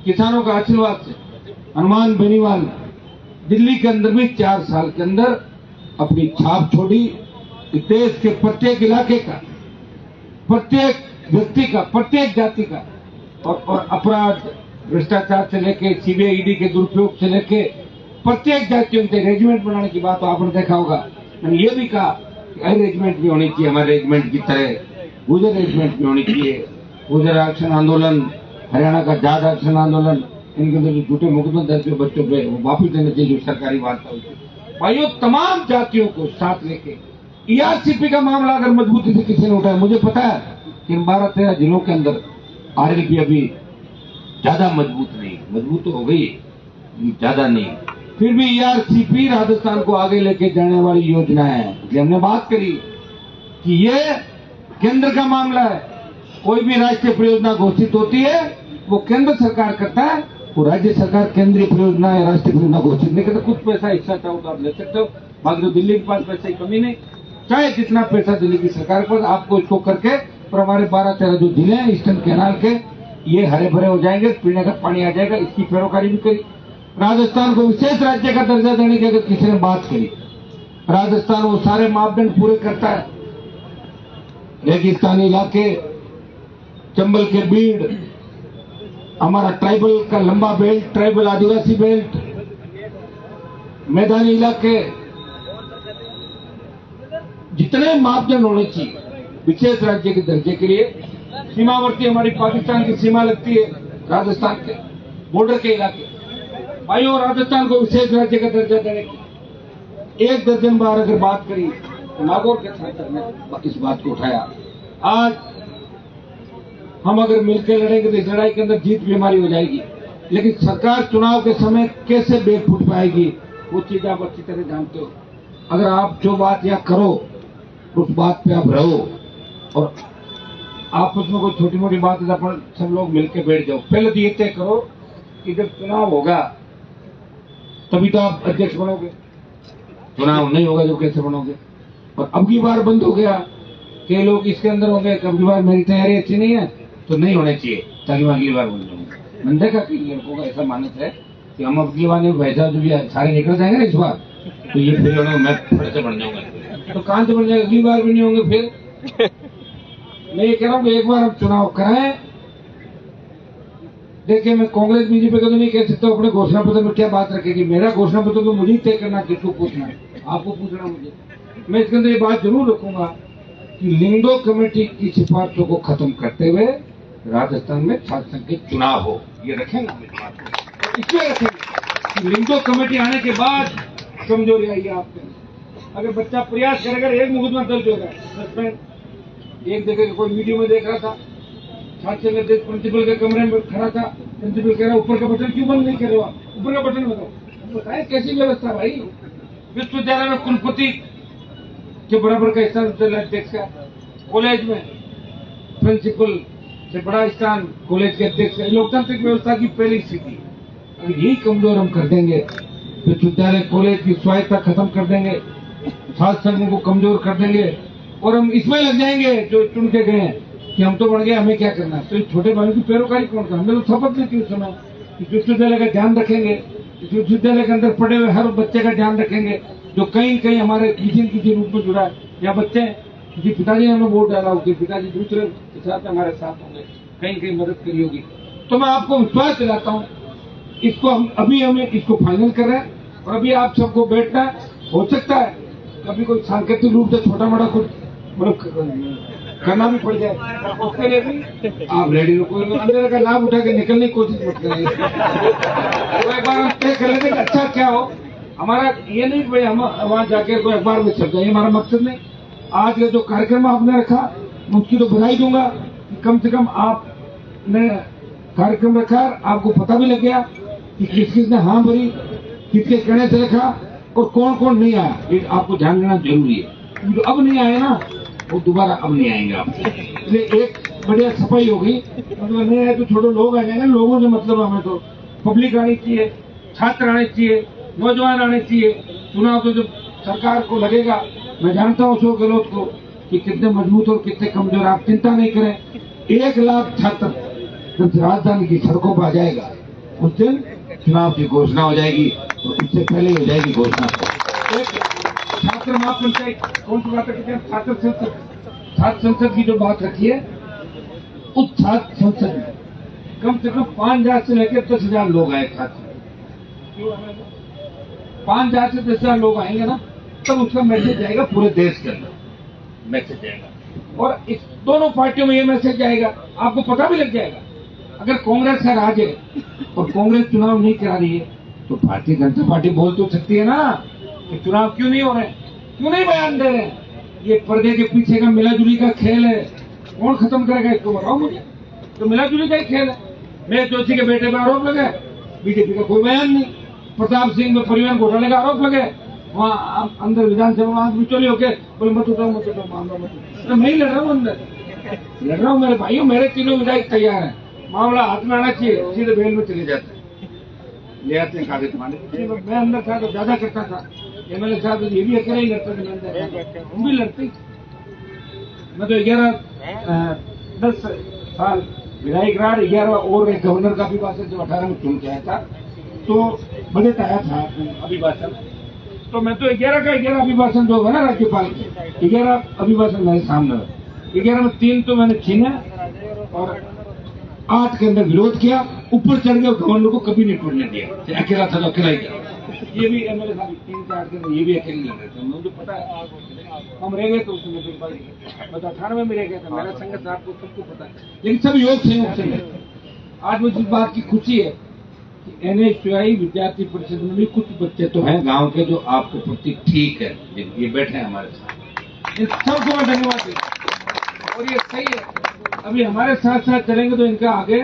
किसानों का आशीर्वाद से हनुमान बेनीवाल दिल्ली के अंदर भी 4 साल के अंदर अपनी छाप छोड़ी। देश के प्रत्येक इलाके का, प्रत्येक व्यक्ति का, प्रत्येक जाति का, और अपराध भ्रष्टाचार से लेके सीबीआई ईडी के दुरुपयोग से लेके प्रत्येक जातियों के रेजिमेंट बनाने की बात तो आपने देखा होगा। मैंने ये भी कहा कि हर रेजिमेंट भी होनी चाहिए हमारे रेजिमेंट की तरह, गुजर रेजिमेंट भी होनी चाहिए। गुजर आरक्षण आंदोलन, हरियाणा का जाट आरक्षण आंदोलन, इनके अंदर जो झूठे मुकदमे दर्ज हुए बच्चों पे वो वापिस देने चाहिए जो सरकारी वार्ता हुई। भाइयों तमाम जातियों को साथ लेके ईआरसीपी का मामला अगर मजबूती से किसी ने उठाया, मुझे पता है कि 12-13 जिलों के अंदर आरएलपी अभी ज्यादा मजबूत नहीं, मजबूत तो हो गई ज्यादा नहीं, फिर भी ईआरसीपी राजस्थान को आगे लेके जाने वाली योजना है। इसलिए हमने बात करी कि ये केंद्र का मामला है। कोई भी राष्ट्रीय परियोजना घोषित होती है वो केंद्र सरकार करता है, वो राज्य सरकार केंद्रीय परियोजना या राष्ट्रीय परियोजना घोषित नहीं करता। कुछ पैसा हिस्सा चाहो तो आप ले सकते हो, बाकी तो दिल्ली के पास पैसे की कमी नहीं, चाहे जितना पैसा दिल्ली की सरकार पर, आपको इसको करके पर हमारे 12-13 जो जिले हैं ईस्टर्न कैनाल के, ये हरे भरे हो जाएंगे, पीने का पानी आ जाएगा। इसकी पैरोकारी भी करी। राजस्थान को विशेष राज्य का दर्जा देने की अगर किसी ने बात करी, राजस्थान वो सारे मापदंड पूरे करता है। रेगिस्तानी इलाके, चंबल के बीड़, हमारा ट्राइबल का लंबा बेल्ट, ट्राइबल आदिवासी बेल्ट, मैदानी इलाके, जितने मापदंड होने चाहिए विशेष राज्य के दर्जे के लिए। सीमावर्ती हमारी पाकिस्तान की सीमा लगती है, राजस्थान के बॉर्डर के इलाके, भाइयों राजस्थान को विशेष राज्य का दर्जा देने की 1 दर्जन बार अगर बात करी तो नागौर के सांसद ने इस बात को उठाया। आज हम अगर मिलकर लड़ेंगे तो इस लड़ाई के अंदर जीत भी हमारी हो जाएगी। लेकिन सरकार चुनाव के समय कैसे बेग फूट पाएगी वो चीज आप अच्छी तरह जानते हो। अगर आप जो बात यहाँ करो उस बात पे आप रहो और आपस में कोई छोटी मोटी बात है अपन सब लोग मिलकर बैठ जाओ। पहले तो ये तय करो कि जब चुनाव होगा तभी तो आप अध्यक्ष बनोगे, चुनाव नहीं होगा जब कैसे बनोगे। और अब की बार बंद हो गया, कई लोग इसके अंदर होंगे अब की बार मेरी तैयारी अच्छी नहीं है तो नहीं होने चाहिए ताकि मैं अगली बार बन जाऊंगा। मैंने देखा कि लड़कों का ऐसा मानस है कि हम अगली बार नहीं वैसा जो भी सारे निकल जाएंगे ना इस बार तो ये फिर मैं थोड़े से बन जाऊंगा तो कहां से बन जाएगा, अगली बार भी नहीं होंगे। फिर मैं ये कह रहा हूँ कि एक बार हम चुनाव कराएं। देखिए मैं कांग्रेस बीजेपी का तो नहीं कह सकता अपने घोषणा पत्र में क्या बात रखेगी। मेरा घोषणा पत्र तो मुझे तय करना, किसको पूछना है, आपको पूछना मुझे। मैं इसके अंदर ये बात जरूर रखूंगा कि लिंगो कमेटी की सिफारिशों को खत्म करते हुए राजस्थान में छात्र संघ के चुनाव हो, ये रखेंगे हम इस बात को। इसलिए रखेंगे कि लिंगो कमेटी आने के बाद कमजोरी आई है आपके। अगर बच्चा प्रयास करेगा एक मुकदमा दर्ज होगा, सस्पेंड। एक जगह कोई वीडियो में देख रहा था, छात्र संघ प्रिंसिपल के कमरे में खड़ा था, प्रिंसिपल कह रहा ऊपर का बटन क्यों बंद नहीं कर रहे हो, ऊपर का बटन बताओ। बताए कैसी व्यवस्था भाई। विश्वविद्यालय में कुलपति के बराबर का स्थान विद्यालय अध्यक्ष का, कॉलेज में प्रिंसिपल से बड़ा स्थान कॉलेज के अध्यक्ष का। लोकतांत्रिक व्यवस्था की पहली स्थिति अगर यही कमजोर हम कर देंगे, विश्वविद्यालय कॉलेज की स्वायत्तता खत्म कर देंगे, छात्र संघों को कमजोर कर देंगे और हम इसमें लग जाएंगे जो चुन के गए हैं कि हम तो बन गए, हमें क्या करना है। तो छोटे भाइयों की पैरोकारी कौन कर, हमने तो शपथ ली थी उस समय कि विश्वविद्यालय का ध्यान रखेंगे, विश्वविद्यालय के अंदर पढ़े हुए हर बच्चे का ध्यान रखेंगे जो कहीं न कहीं हमारे किसी रूप में जुड़ा है। या बच्चे किसी पिताजी ने हमें वोट डाला होगी, पिताजी दूसरे के साथ हमारे साथ होंगे, कहीं कहीं मदद करी होगी। तो मैं आपको विश्वास दिलाता हूँ, इसको हमें इसको फाइनल कर रहे हैं और अभी आप सबको बैठना हो सकता है कभी कोई सांकेतिक रूप से छोटा मोटा कुछ करना भी पड़ जाए, उसके लिए भी आप रेडी रखो। अंदर का लाभ उठा के निकलने की कोशिश मत करें। तो एक बार हम तय कर लेते अच्छा क्या हो। हमारा ये नहीं भाई हम वहां जाके कोई अखबार में छप जाए, हमारा मकसद नहीं। आज का जो कार्यक्रम आपने रखा उसकी तो बधाई दूंगा कि कम से कम आपने कार्यक्रम रखा, आपको पता भी लग गया कि किस किस ने हाँ भरी, किसके कहने से रखा और कौन कौन नहीं आया। ये आपको ध्यान देना जरूरी है। जो अब नहीं आए ना वो दोबारा अब नहीं आएंगे आप। इसलिए एक बढ़िया सफाई होगी, मतलब नहीं आए तो छोटे लोग आ जाएंगे। लोगों से मतलब हमें तो पब्लिक आनी चाहिए, छात्र आने चाहिए, नौजवान आने चाहिए। चुनाव तो जब सरकार को लगेगा, मैं जानता हूँ अशोक गहलोत को कि कितने मजबूत और कितने कमजोर, आप चिंता नहीं करें। 1 लाख छात्र जब राजधानी की सड़कों पर आ जाएगा उस दिन चुनाव की घोषणा हो जाएगी और उससे पहले हो जाएगी घोषणा। छात्र महापंचायत कौन सी बात रखी है, छात्र संसद की जो बात रखी है, उस छात्र संसद में कम से कम 5,000 से लेकर 10,000 लोग आए। छात्र 5,000 से 10,000 लोग आएंगे ना, तब उसका मैसेज जाएगा पूरे देश के अंदर, मैसेज जाएगा। और इस दोनों पार्टियों में ये मैसेज जाएगा, आपको पता भी लग जाएगा। अगर कांग्रेस का राज है और कांग्रेस चुनाव नहीं करा रही है तो भारतीय जनता पार्टी बोल तो सकती है ना कि चुनाव क्यों नहीं हो रहे, क्यों नहीं बयान दे रहे हैं। ये पर्दे के पीछे का मिलाजुली का खेल है, कौन खत्म करेगा इसको बताओ मुझे। तो मिलाजुली का ही खेल है। महेश जोशी के बेटे पर आरोप लगे, बीजेपी का कोई बयान नहीं। प्रताप सिंह में परिवहन घोटाले का आरोप लगे, वहां अंदर विधानसभा में चोरी होके बोले मत उठाओ मामला मत उठाओ। मैं ही लड़ रहा हूँ, अंदर लड़ रहा हूँ। मेरे भाइयों मेरे तीनों विधायक तैयार है, मामला हाथ में आना चाहिए, सीधे बेल में चले जाते हैं, ले आते हैं कागज माने। मैं अंदर था तो ज्यादा करता था, एमएलए साहब ये भी अकेले ही लड़ते थे, हम भी लड़ते। मैं तो 10 साल विधायक रहा, 11 और एक गवर्नर का अभिभाषण जो 18 में चुन के आया था, तो बजट आया था अभिभाषण, तो मैं तो 11 का 11 अभिभाषण जो है ना राज्यपाल के 11 अभिभाषण मेरे सामने, 11 में 3 तो मैंने छीने और 8 के अंदर विरोध किया, ऊपर चढ़ गया, गवर्नर को कभी नहीं टूटने दिया। अकेला था तो अकेला ही गया। ये भी एमएलए साहब 3 के 8 के अंदर ये भी अकेले लड़ रहे थे, मुझे पता है। हम रह गए तो उसमें मैं तो 18 में रह गया था, मेरा संगत आपको सबको पता है, लेकिन सब योग से। आज मुझे इस बात की खुशी है कि एनएसयूआई विद्यार्थी परिषद में भी कुछ बच्चे तो हैं गांव के जो आपके प्रति ठीक है, ये बैठे हैं हमारे साथ। इन सबको मैं धन्यवाद देता हूं। और ये सही है। अभी हमारे साथ साथ चलेंगे तो इनका आगे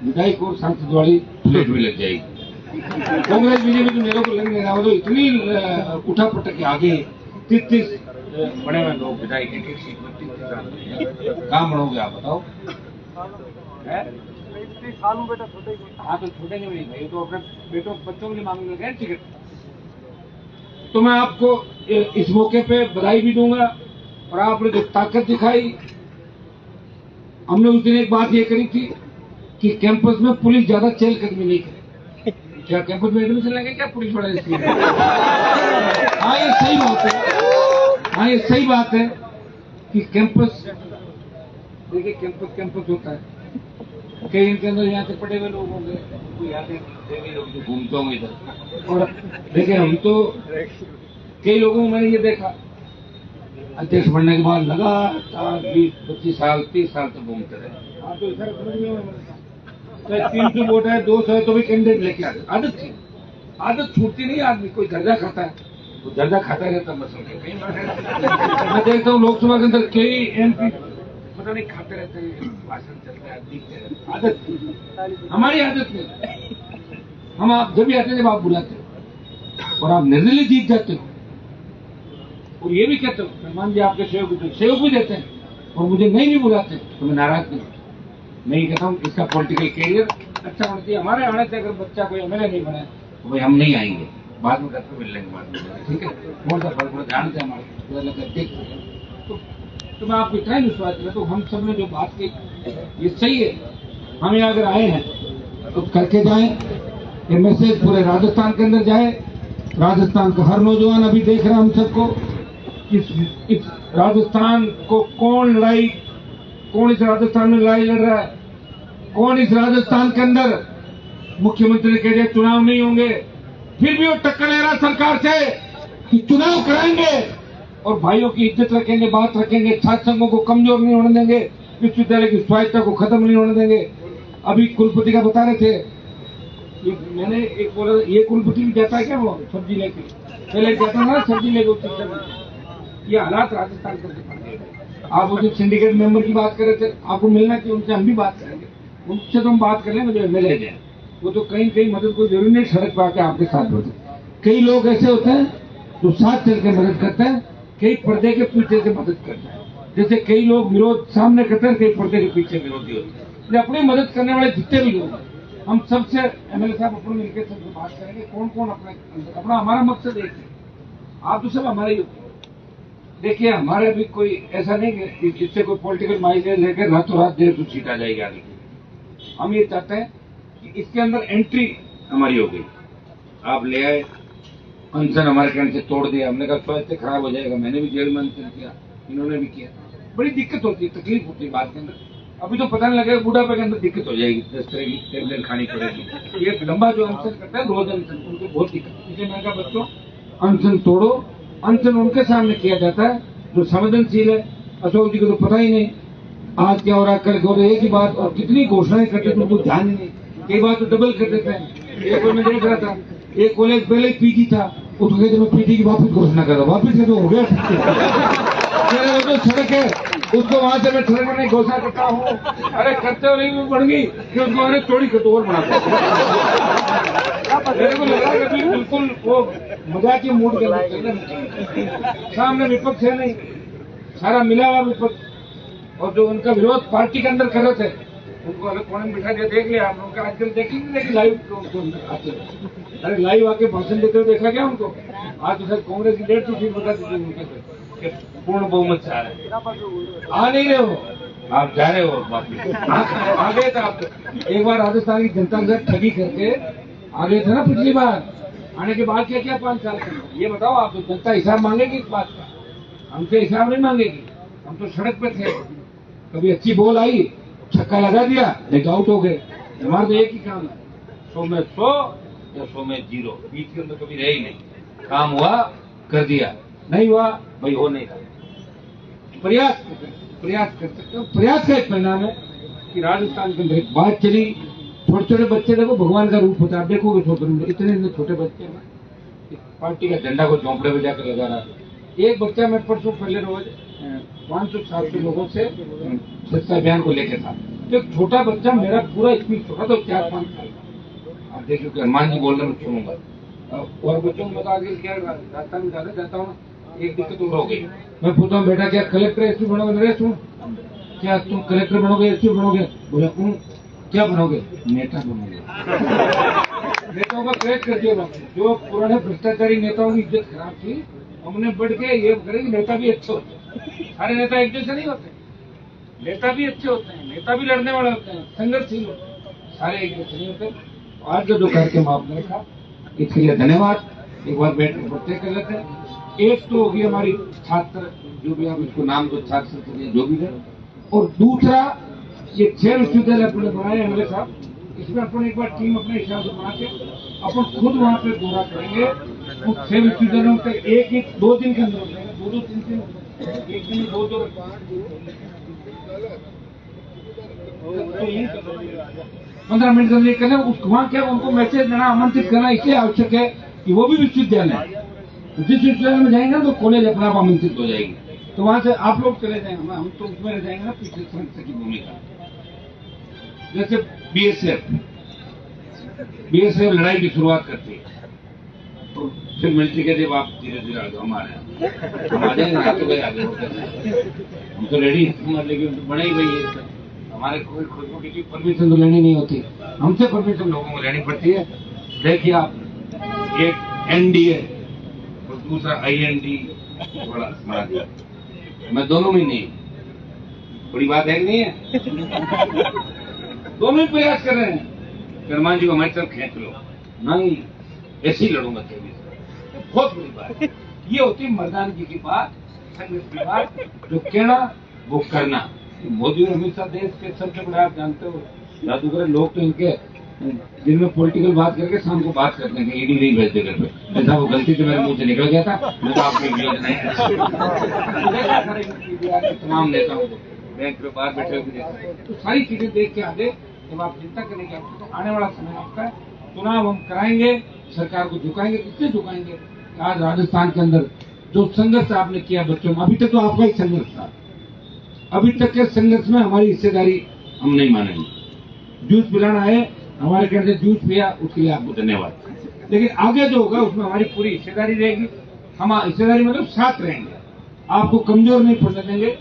विधायक और सांसद वाली प्लेट भी लग जाएगी। कांग्रेस बीजेपी तो मेरे को लग नहीं रहा, वो तो इतनी उठा पटक के आगे 33 बड़े हुए लोग विधायक एक सीट में 33 काम बढ़ोगे आप बताओ। सालों बेटा छोटे ही। हाँ तो छोटे नहीं भाई, तो अपने बेटों बच्चों के लिए मांगने लगे टिकट। तो मैं आपको इस मौके पे बधाई भी दूंगा और आपने जो ताकत दिखाई। हमने उस दिन एक बात ये करी थी कि कैंपस में पुलिस ज्यादा चहलकदमी नहीं करे। क्या कैंपस में एडमिशन लेंगे क्या पुलिस वाले इसलिए? हाँ ये सही बात है, हाँ ये सही बात है कि कैंपस, देखिए कैंपस होता है, कई इनके अंदर यहाँ से पड़े हुए लोग होंगे, कोई आते हैं लोग जो घूमते होंगे इधर। और देखिए हम तो कई लोगों में ये देखा अध्यक्ष बनने के बाद लगातार 20-25 साल 30 साल तक घूमते रहे। हाँ तो सर समझ में 300 वोट है 200 है तो भी कैंडिडेट लेके आते। आदत थी, आदत छूटती नहीं। आदमी कोई दर्जा खाता है तो दर्जा खाता रहता मसल। मैं देखता हूँ लोकसभा के अंदर कई MP पता नहीं खाते रहते हैं, भाषण चलता है, दिखते रहते। आदत थी, हमारी आदत नहीं। हम आप जब भी आते जब आप बुलाते और आप निर्दलीय जीत जाते हो और ये भी कहते हो मेहमान जी आपके सहयोग भी देते हैं और मुझे नहीं भी बुलाते तो मैं नाराज नहीं होता। मैं ये कहता हूँ इसका पॉलिटिकल कैरियर अच्छा होना चाहिए। हमारे आने से अगर बच्चा कोई MLA नहीं बने तो भाई हम नहीं आएंगे, बाद में करते मिल लेंगे बाद में, ठीक है। कौन सा फर्क ध्यान से हमारे तो मैं आपको इतना ही विश्वास करता हूँ हम सब ने जो बात की ये सही है। हम यहाँ अगर आए हैं तो करके जाएं, ये मैसेज पूरे राजस्थान के अंदर जाए। राजस्थान का हर नौजवान अभी देख रहा है हम सबको इस राजस्थान को कौन इस राजस्थान में लड़ाई लड़ रहा है, कौन इस राजस्थान के अंदर मुख्यमंत्री ने कह दिया चुनाव नहीं होंगे, फिर भी वो टक्कर ले रहा सरकार से कि चुनाव कराएंगे और भाइयों की इज्जत रखेंगे, बात रखेंगे, छात्र संघों को कमजोर नहीं होने देंगे, विश्वविद्यालय की स्वायत्ता को खत्म नहीं होने देंगे। अभी कुलपति का बता रहे थे, मैंने एक बोला ये कुलपति भी जाता है क्या वो सब्जी लेके, पहले जाता ना सब्जी लेके। ये हालात राजस्थान के। आप उस सिंडिकेट मेंबर की बात कर रहे थे, आपको मिलना चाहिए उनसे, हम भी बात करेंगे उनसे, तो हम बात कर लेंगे जो MLA हैं वो तो कहीं मदद कोई जरूरी नहीं सड़क पर आके आपके साथ होते। कई लोग ऐसे होते हैं जो साथ चल के मदद करते हैं, कई पर्दे के पीछे से मदद करते हैं। जैसे कई लोग विरोध सामने करते हैं, कई पर्दे के पीछे विरोधी होते हैं। अपनी मदद करने वाले जितने भी लोग हम सबसे MLA साहब अपने मिलकर सबसे बात करेंगे कौन कौन अपना हमारा मकसद एक है। आप तो सब हमारे ही होते हैं। देखिए हमारे भी कोई ऐसा नहीं कि जिससे कोई पॉलिटिकल माइलेज लेकर रातों रात देर तो सीट आ जाएगी आगे। हम ये चाहते हैं कि इसके अंदर एंट्री हमारी हो गई, आप ले आए, अनशन हमारे कहने से तोड़ दिया, हमने कहा स्वास्थ्य खराब हो जाएगा, मैंने भी जेल में अनशन किया, इन्होंने भी किया। बड़ी दिक्कत होती है, तकलीफ होती है बात के अंदर। अभी तो पता नहीं लगेगा बुढ़ापे के अंदर दिक्कत हो जाएगी, 10 तरह की टेबलेट खानी पड़ेगी। ये लंबा जो अनशन करता है रोज अनशन, उनको बहुत दिक्कत। इसलिए मैंने कहा बच्चों अनशन तोड़ो, अनशन उनके सामने किया जाता है जो संवेदनशील है। अशोक जी को तो पता ही नहीं आज क्या हो रहा है, कल हो रहा है, एक ही बात, और कितनी घोषणाएं करते थे उनको ध्यान ही नहीं। कई बार तो डबल कर देते हैं। एक मैं देख रहा था, एक कॉलेज पहले ही PG था, उसको कहते मैं PG की वापस घोषणा कर रहा हूँ, वापस तो हो गया मेरे तो सड़क है, उसको वहां से मैं सड़क में नहीं घोषणा करता हूँ। अरे करते हो नहीं बढ़ गई कि उसको अरे चौड़ी कटोर बनाता। मेरे को लगा कि बिल्कुल वो मजाक के मूड के अंदर सामने विपक्ष है नहीं, सारा मिला हुआ विपक्ष। और जो उनका विरोध पार्टी के अंदर कर रहे थे उनको अलग कोने में बिठा दिया। देख लिया हम लोग आजकल देखेंगे लेकिन लाइव आते, अरे लाइव आके भाषण देते हुए देखा क्या उनको? आज तो सर कांग्रेस की 150 सीट बता दीजिए उनके पूर्ण बहुमत से आ रहे हैं, आ नहीं रहे हो, आप जा रहे हो वापिस। आ गए थे आप, एक बार राजस्थान की जनता के साथ ठगी करके आ गए थे ना पिछली बार, आने के बाद क्या किया 5 साल के? ये बताओ आप, तो जनता हिसाब मांगेगी इस बात का, हमसे हिसाब नहीं मांगेगी। हम तो सड़क पे थे, कभी अच्छी बॉल आई छक्का लगा दिया लेकिन आउट हो गए। हमारा तो एक ही काम है, 100 में 100 या 100 में 0, बीच के अंदर कभी रहे ही नहीं। काम हुआ कर दिया, नहीं हुआ भाई हो नहीं रहा। प्रयास कर सकते हो। प्रयास का एक परिणाम है कि राजस्थान के अंदर एक बात चली, छोटे छोटे बच्चे देखो भगवान का रूप होता है। आप देखोगे छोटे इतने छोटे बच्चे पार्टी का झंडा को झोंपड़े में जाकर लगा रहा है। एक बच्चा मैं परसों पहले रोज 500-700 लोगों से स्वच्छता अभियान को लेकर था। तो एक छोटा बच्चा, मेरा पूरा स्पीच छोटा तो 4-5 साल का, आप देखिए कि हनुमान जी बोलने में सुनूंगा। और बच्चों को बता आगे क्या रास्ता में ज्यादा जाता हूँ, एक दिक्कत और हो गई। मैं पूछता हूँ बेटा क्या कलेक्टर एसपी बनोगे? नरेश तुम क्या तुम कलेक्टर बनोगे एसपी बनोगे? बोले क्या बनोगे? नेता बनोगे। नेताओं का क्रेज कर दिया। जो पुराने भ्रष्टाचारी नेताओं की इज्जत खराब थी, हमने बढ़ के ये करेंगे नेता भी अच्छे होते हैं। सारे नेता एक जैसे नहीं होते, नेता भी अच्छे होते हैं, नेता भी लड़ने वाले होते हैं, संघर्षशील होते हैं, सारे एक जैसे नहीं होते। आज जो कार्यक्रम आपने रखा इसके लिए धन्यवाद। एक बार बैठ कर बातें कर लेते हैं। एक तो होगी हमारी छात्र, जो भी आप इसको नाम दो, छात्र जो भी है, और दूसरा ये 6 विश्वविद्यालय अपने बनाए एमएलए साहब, इसमें अपन एक बार टीम अपने हिसाब से बना के अपन खुद वहाँ पे दौरा करेंगे। उन 6 विश्वविद्यालयों के एक 2 दिन के अंदर हो जाएगा, 2-3 दिन, एक दिन 2 15 मिनट जल्दी करना। वहाँ क्या उनको मैसेज देना, आमंत्रित करना इसलिए आवश्यक है कि वो भी विश्वविद्यालय, जिस विश्वविद्यालय में जाएंगे तो कॉलेज अपने आप आमंत्रित हो जाएगी। तो वहां से आप लोग चले जाएंगे, हम तो उसमें रह जाएंगे ना पिछले संस्था की भूमिका। जैसे बीएसएफ लड़ाई की शुरुआत करती है, तो फिर मिलिट्री के जब आप धीरे धीरे आगे हम आ रहे हैं, हम आ जाएंगे तो गए आगे, हम तो रेडी, लेकिन बने ही वही है। हमारे कोई खुद को किसी परमिशन तो लेनी नहीं होती, हमसे परमिशन लोगों को लेनी पड़ती है। देखिए आप, एक एनडीए और दूसरा आईएनडी बड़ा बना दिया, मैं दोनों में नहीं, बड़ी बात है कि नहीं है? दोनों ही प्रयास कर रहे हैं। हनुमान जी को हमारी तरफ खींच लो, नहीं ऐसे ही लड़ूंगा 23 बहुत बड़ी बात है। ये होती है मर्दानगी की बात, संघर्ष की बात, जो कहना वो करना। मोदी हमेशा देश के सबसे बड़े, आप जानते हो जादूगर लोग, तो इनके दिन में पॉलिटिकल बात करके शाम को बात करते हैं, ईडी नहीं भेजते घर पे। ऐसा वो गलती से मेरे मुंह से निकल गया था, मैं तो आपके तमाम नेताओं को बैंक में बाहर बैठे हुए तो सारी चीजें देख के आगे जब आप चिंता करेंगे, तो आने वाला समय आपका है। चुनाव हम कराएंगे, सरकार को झुकाएंगे। किससे झुकाएंगे? आज राजस्थान के अंदर जो संघर्ष आपने किया बच्चों में, अभी तक तो आपका ही संघर्ष था, अभी तक के संघर्ष में हमारी हिस्सेदारी हम नहीं मानेंगे। जूस पिलाना है, हमारे घर से जूस पिया, उसके लिए आपको धन्यवाद। लेकिन आगे जो होगा उसमें हमारी पूरी हिस्सेदारी रहेगी। हम हिस्सेदारी मतलब साथ रहेंगे, आपको कमजोर नहीं पड़ने देंगे।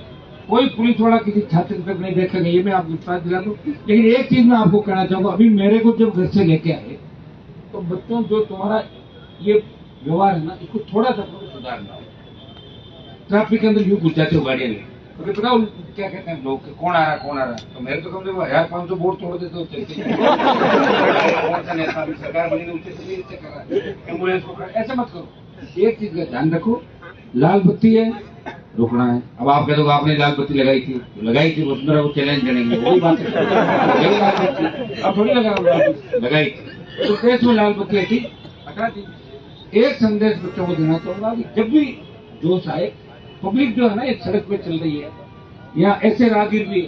कोई पुलिस वाला किसी छात्र तक नहीं देखेगा, ये मैं आपको विश्वास दिला दूं। लेकिन एक चीज मैं आपको कहना चाहूंगा, अभी मेरे को जब घर से लेके आए तो बच्चों, जो तुम्हारा ये व्यवहार है ना, इसको थोड़ा सा सुधारना। ट्रैफिक के अंदर यूं घुस जाते हो गाड़ियां में, तो पता क्या कहते हैं लोग, कौन आ रहा है, तो मेरे तो कम से कम 1500 बोर्ड तोड़ देते हो सरकार बनी एम्बुलेंस को, ऐसे मत करो। एक चीज का ध्यान रखो, लाल बत्ती है, रोकना है। अब आप कह दो आपने लाल बत्ती लगाई थी, वसुंधरा को चैलेंज करेंगे, वही बात है। अब थोड़ी लगाई थी, तो देश में लाल बत्ती थी, हटा दी। एक संदेश बच्चों को देना चाहूंगा कि जब भी जोश आए, पब्लिक जो है ना, ये सड़क पे चल रही है, या ऐसे राहगीर भी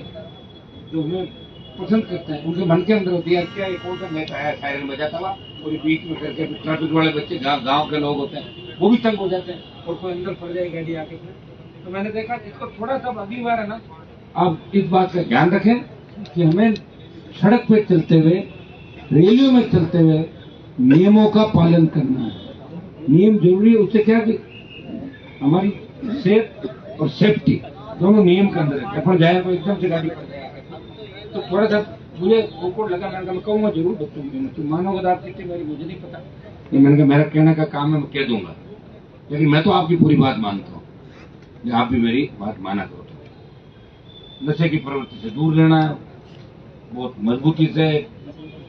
जो हमें पसंद करते हैं, उनके मन के अंदर होती है क्या ये कौन सा नेता है, सायरन बजाता हुआ और बीच में करके ट्रैफिक वाले बच्चे, गांव के लोग होते हैं, वो भी तंग हो जाते हैं, और कोई अंदर पड़ जाए गाड़ी आके। तो मैंने देखा इसको थोड़ा सा अगली बार है ना, आप इस बात का ध्यान रखें कि हमें सड़क पे चलते हुए, रैलियों में चलते हुए नियमों का पालन करना है। नियम जरूरी है, उससे क्या कि हमारी सेफ और सेफ्टी दोनों नियम के अंदर है। अपन जाए तो एकदम से गाड़ी पर जाएगा, तो थोड़ा सा मुझे ओकोड लगा, मैं कहूँगा जरूर बच्चों को, तुम मानोगे आप कितनी मेरी, मुझे नहीं पता, मैंने कहा मेरा कहने का काम है, मैं कह दूंगा, लेकिन मैं तो आपकी पूरी बात मानता हूँ, आप भी मेरी बात माना करो। नशे की प्रवृत्ति से दूर रहना है, बहुत मजबूती से।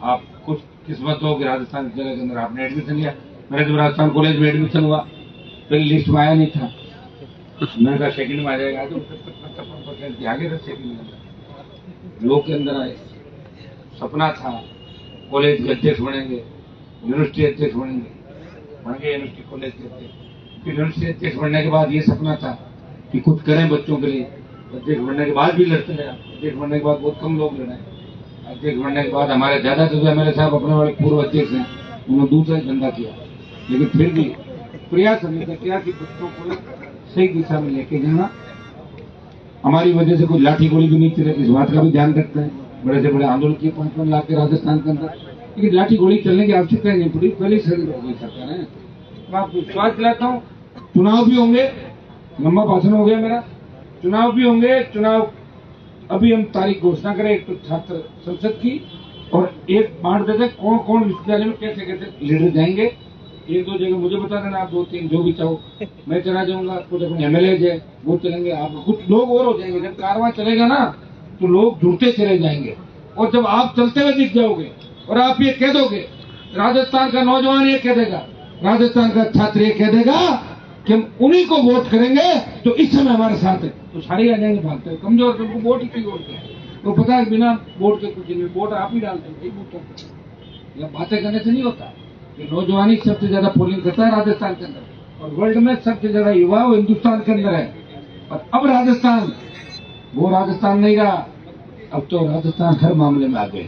आप कुछ किस्मत हो कि राजस्थान जिले के अंदर आपने एडमिशन लिया। मेरा जब राजस्थान कॉलेज में एडमिशन हुआ, पहले लिस्ट में आया नहीं था, मैंने कहा सेकंड में आ जाएगा, तो आगे था सेकंड में, लोग के अंदर आए, सपना था कॉलेज के अध्यक्ष बनेंगे, यूनिवर्सिटी अध्यक्ष बनेंगे, बन गए यूनिवर्सिटी कॉलेज के अध्यक्ष। फिर यूनिवर्सिटी अध्यक्ष बनने के बाद ये सपना था कि कुछ करें बच्चों के लिए। अध्यक्ष बनने के बाद भी लड़ते रहे, अध्यक्ष बनने के बाद बहुत कम लोग लड़े, अध्यक्ष बनने के बाद हमारे ज्यादा से ज्यादा मेरे साहब अपने वाले पूर्व अध्यक्ष हैं, उन्होंने दूसरा ही धंधा किया, लेकिन फिर भी प्रयास हमेशा किया कि बच्चों को सही दिशा में लेके जाना। हमारी वजह से कोई लाठी गोली भी नहीं चले, इस बात का भी ध्यान रखते हैं। बड़े से बड़े आंदोलन किए 5-5 लाख के राजस्थान के अंदर, लेकिन लाठी गोली चलने की आवश्यकता नहीं पड़ी, पहले ही शरीर हो गई सरकार है। मैं आपको विश्वास दिलाता हूँ, चुनाव भी होंगे, लंबा भाषण हो गया मेरा, चुनाव भी होंगे। चुनाव अभी हम तारीख घोषणा करें, एक तो छात्र संसद की, और एक बांट देते कौन कौन विश्वविद्यालय में कैसे कैसे लीडर जाएंगे। 1-2 जगह मुझे बता देना, आप 2-3 जो भी चाहो मैं चला जाऊंगा। कुछ अपने एमएलए है वो चलेंगे, आप कुछ लोग और हो जाएंगे। जब कारवां चलेगा ना तो लोग जुड़ते चले जाएंगे, और जब आप चलते हुए दिख जाओगे और आप ये कह दोगे, राजस्थान का नौजवान ये कह देगा, राजस्थान का छात्र ये कह देगा कि हम उन्हीं को वोट करेंगे तो इस समय हमारे साथ है, तो सारे आ जाएंगे भागते हैं। कमजोर तुमको वोट ही क्यों बोलते हैं, वो पता है बिना वोट के कुछ नहीं, वोट आप ही डालते हैं बूथों पर। यह बातें करने से नहीं होता कि नौजवानी सबसे ज्यादा पोलिंग करता है राजस्थान के अंदर, और वर्ल्ड में सबसे ज्यादा युवा वो हिंदुस्तान के अंदर है। और अब राजस्थान वो राजस्थान नहीं रहा, अब तो राजस्थान हर मामले में आ गए,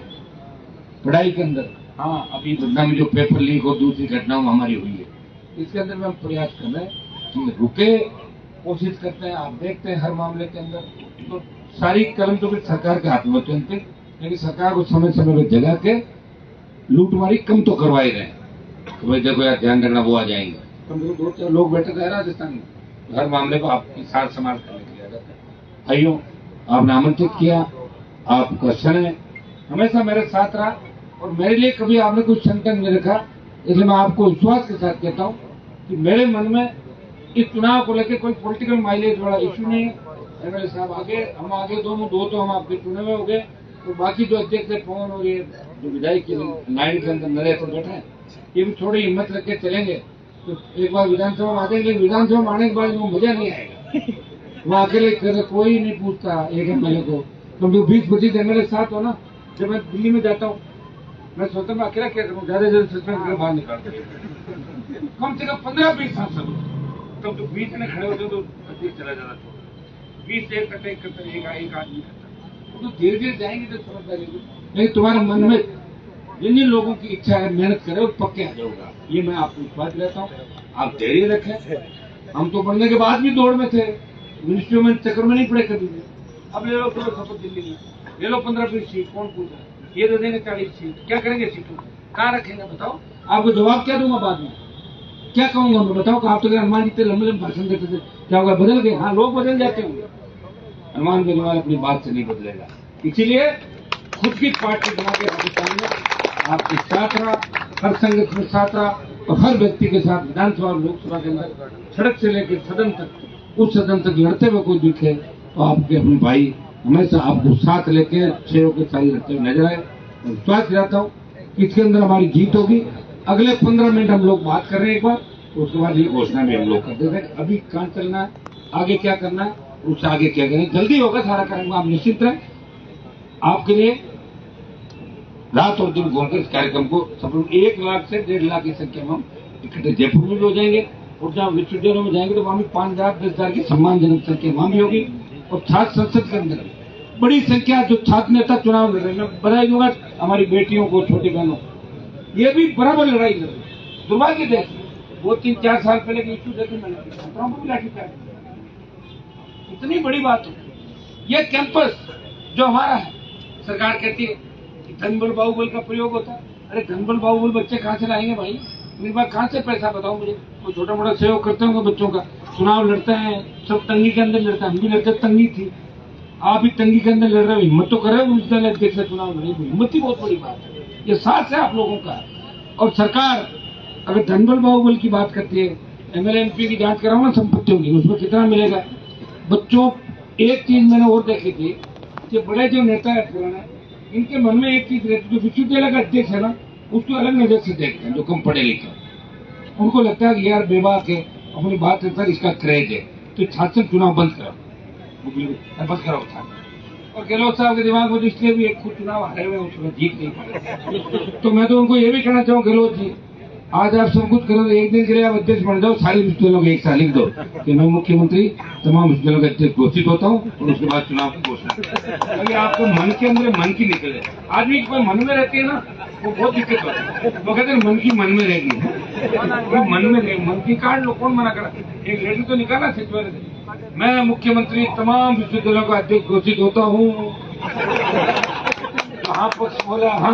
पढ़ाई के अंदर। हाँ, अभी घटना में जो पेपर लीक और दूसरी घटनाओं में हमारी हुई है, इसके अंदर में हम प्रयास कर रहे हैं कि रुके, कोशिश करते हैं। आप देखते हैं हर मामले के अंदर तो सारी कलम तो फिर सरकार के हाथ में होती है, लेकिन सरकार को समय समय पर जगा के लूटमारी कम तो करवा ही रहे हैं। तो भाई देखो यार, ध्यान रखना, वो आ जाएंगे। कम से कम 2-4 लोग बैठे थे राजस्थान में, हर मामले को आपकी साथ समाज करने के लिए आ जाता है। भाइयों, आपने आमंत्रित किया, आपका क्षण हमेशा मेरे साथ रहा, और मेरे लिए कभी आपने कुछ संकट नहीं रखा, इसलिए मैं आपको विश्वास के साथ कहता हूँ कि मेरे मन में इस चुनाव को लेकर कोई पॉलिटिकल माइलेज वाला इश्यू नहीं है। एमएलए साहब आगे, हम आगे, दो तो हम आपके चुने हुए हो गए, तो बाकी जो अध्यक्ष है पवन और ये जो विधायक की लाइन के अंदर नरेश बैठे हैं, ये भी थोड़ी हिम्मत रख के चलेंगे तो एक बार विधानसभा में आ जाएंगे। लेकिन विधानसभा में आने के बाद वो मजा नहीं आएगा, वो अकेले करे, कोई नहीं पूछता एक एमएलए को। तुम जो 20-25 एमएलए साथ हो ना, जब मैं दिल्ली में जाता हूँ मैं सोचता मैं अकेला क्या करूँ, ज्यादा सस्पेंड करके बाहर निकालते, कम से कम 15-20 सांसद हो, तब तो बीच में खड़े होते तो अध्यक्ष चला जाता, 20 से एक आदमी करता, तो धीरे धीरे जाएंगे तो समझदारी। नहीं, तुम्हारे मन में जिन जिन लोगों की इच्छा है मेहनत करे वो पक्के आ जाऊंगा, ये मैं आपको विश्वास दिलाता हूँ। आप धैर्य रखें। हम तो बनने के बाद भी दौड़ में थे, मिनिस्ट्री में चक्कर में नहीं पड़े कभी भी। अब ले लो तो शपथ दिल्ली में, ले लो 15-20 सीट, कौन पूछा, ये दे देंगे 40 सीट, क्या करेंगे सीटों, कहाँ रखेंगे बताओ। आपको जवाब क्या दूंगा बाद में, क्या कहूंगा मैं बताओ। आप तो हनुमान जी इतने लंबे लंबे भाषण देते थे, क्या होगा, बदल गए। हाँ, लोग बदल जाते होंगे, हनुमान बेनीवाल अपनी बात से नहीं बदलेगा। इसीलिए खुद की पार्टी बना के राजस्थान में आपके साथ रहा, हर संगठन में साथ रहा, और हर व्यक्ति के साथ विधानसभा और लोकसभा के अंदर सड़क से लेकर सदन तक, उस सदन तक लड़ते हुए कोई दिखे तो आपके अपने भाई हमेशा आपको साथ लेके शेरों के साथ लड़ते हुए नजर आए। और विश्वास दिलाता हूँ कि इसके अंदर हमारी जीत होगी। अगले 15 मिनट हम लोग बात कर रहे हैं एक बार, तो उसके बाद ये घोषणा भी हम लोग कर देते हैं। अभी कहाँ चलना है, आगे क्या करना है, उससे आगे क्या करें, जल्दी होगा सारा करेंगे, आप निश्चित रहें। आपके लिए रात और दिन घूमकर इस कार्यक्रम को सफल 1 लाख से 1.5 लाख की संख्या में हम इकट्ठे जयपुर में भी हो जाएंगे, और जहाँ विश्वविद्यालयों में जाएंगे तो वहां भी 5,000-10,000 की सम्मानजनक संख्या वहां भी होगी। और छात्र संसद के अंदर बड़ी संख्या जो छात्र नेता चुनाव लड़ रहे हैं, मैं बधाई दूंगा हमारी बेटियों को, छोटी बहनों, ये भी बराबर लड़ाई लड़ रही है। दुर्भाग्य देखिए, वो 3-4 साल पहले के इश्यू देखे मैंने लाठी चार्ज, इतनी बड़ी बात हो। ये कैंपस जो हमारा है, सरकार कहती है कि धनबल बाहुबल का प्रयोग होता है। अरे धनबल बाहुबल बच्चे कहाँ से लाएंगे भाई, मेरे पास कहाँ से पैसा बताओ मुझे। कोई छोटा मोटा सहयोग करते होंगे बच्चों का, चुनाव लड़ते हैं, सब तंगी के अंदर लड़ते हैं, हम भी लड़ते, तंगी थी, आप भी तंगी के अंदर लड़ रहे हो, हिम्मत तो करे विश्वविद्यालय अध्यक्ष से चुनाव लड़े, हिम्मत ही बहुत बड़ी बात है। ये साथ है आप लोगों का। और सरकार अगर धनबल बाहुबल की बात करती है, एमएलए एमपी की जांच कराओ ना संपत्तियों की, उसमें कितना मिलेगा बच्चों। एक चीज मैंने और देखी थी कि बड़े जो नेता है पुराने, इनके मन में एक चीज रहती है, जो विश्वविद्यालय का अध्यक्ष है ना, उसको अलग नजर से देखते हैं जो कम पढ़े लिखे, उनको लगता है कि यार बेबाक है, अपनी बात है सर, इसका क्रेज है, तो छात्र चुनाव बंद करो, बंद करो छात्र। और गहलोत साहब के दिमाग में तो इसलिए भी एक खुद चुनाव हारे हुए, उसमें जीत नहीं पाए। तो मैं तो उनको ये भी कहना चाहूँ, गहलोत जी आज आप सब कुछ करो, एक दिन के लिए आप अध्यक्ष बन जाओ, सारी विश्वविद्यालयों को एक साल लिख दो कि मैं मुख्यमंत्री तमाम विश्वविद्यालयों का अध्यक्ष घोषित होता हूँ, और उसके बाद चुनाव की घोषणा। अभी आपको मन के अंदर मन की निकले, आदमी कोई मन में रहती है ना, वो बहुत दिक्कत होती है। वो कहते हैं मन की मन में रहेगी, मन में रहेगी, मन की काट लो, कौन मना करा। एक लेटर तो निकाला सचिवालय से, मैं मुख्यमंत्री तमाम विश्वविद्यालयों का अध्यक्ष घोषित होता हूँ। हाँ पक्ष बोला, हाँ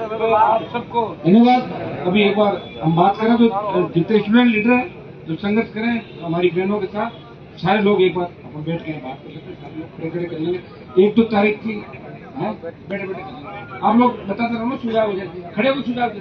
तो आप सबको धन्यवाद। अभी एक बार हम बात करें तो जितने स्टूडेंट लीडर हैं जो संघर्ष करें हमारी बहनों के साथ, सारे लोग एक बार अपन बैठ के बात कर सकते हैं, सारे लोग खड़े खड़े कर लेंगे। 1-2 तारीख की बैठे बैठे आप लोग बताते रहो ना, सुझाव हो जाती है, खड़े हो सुझाव दे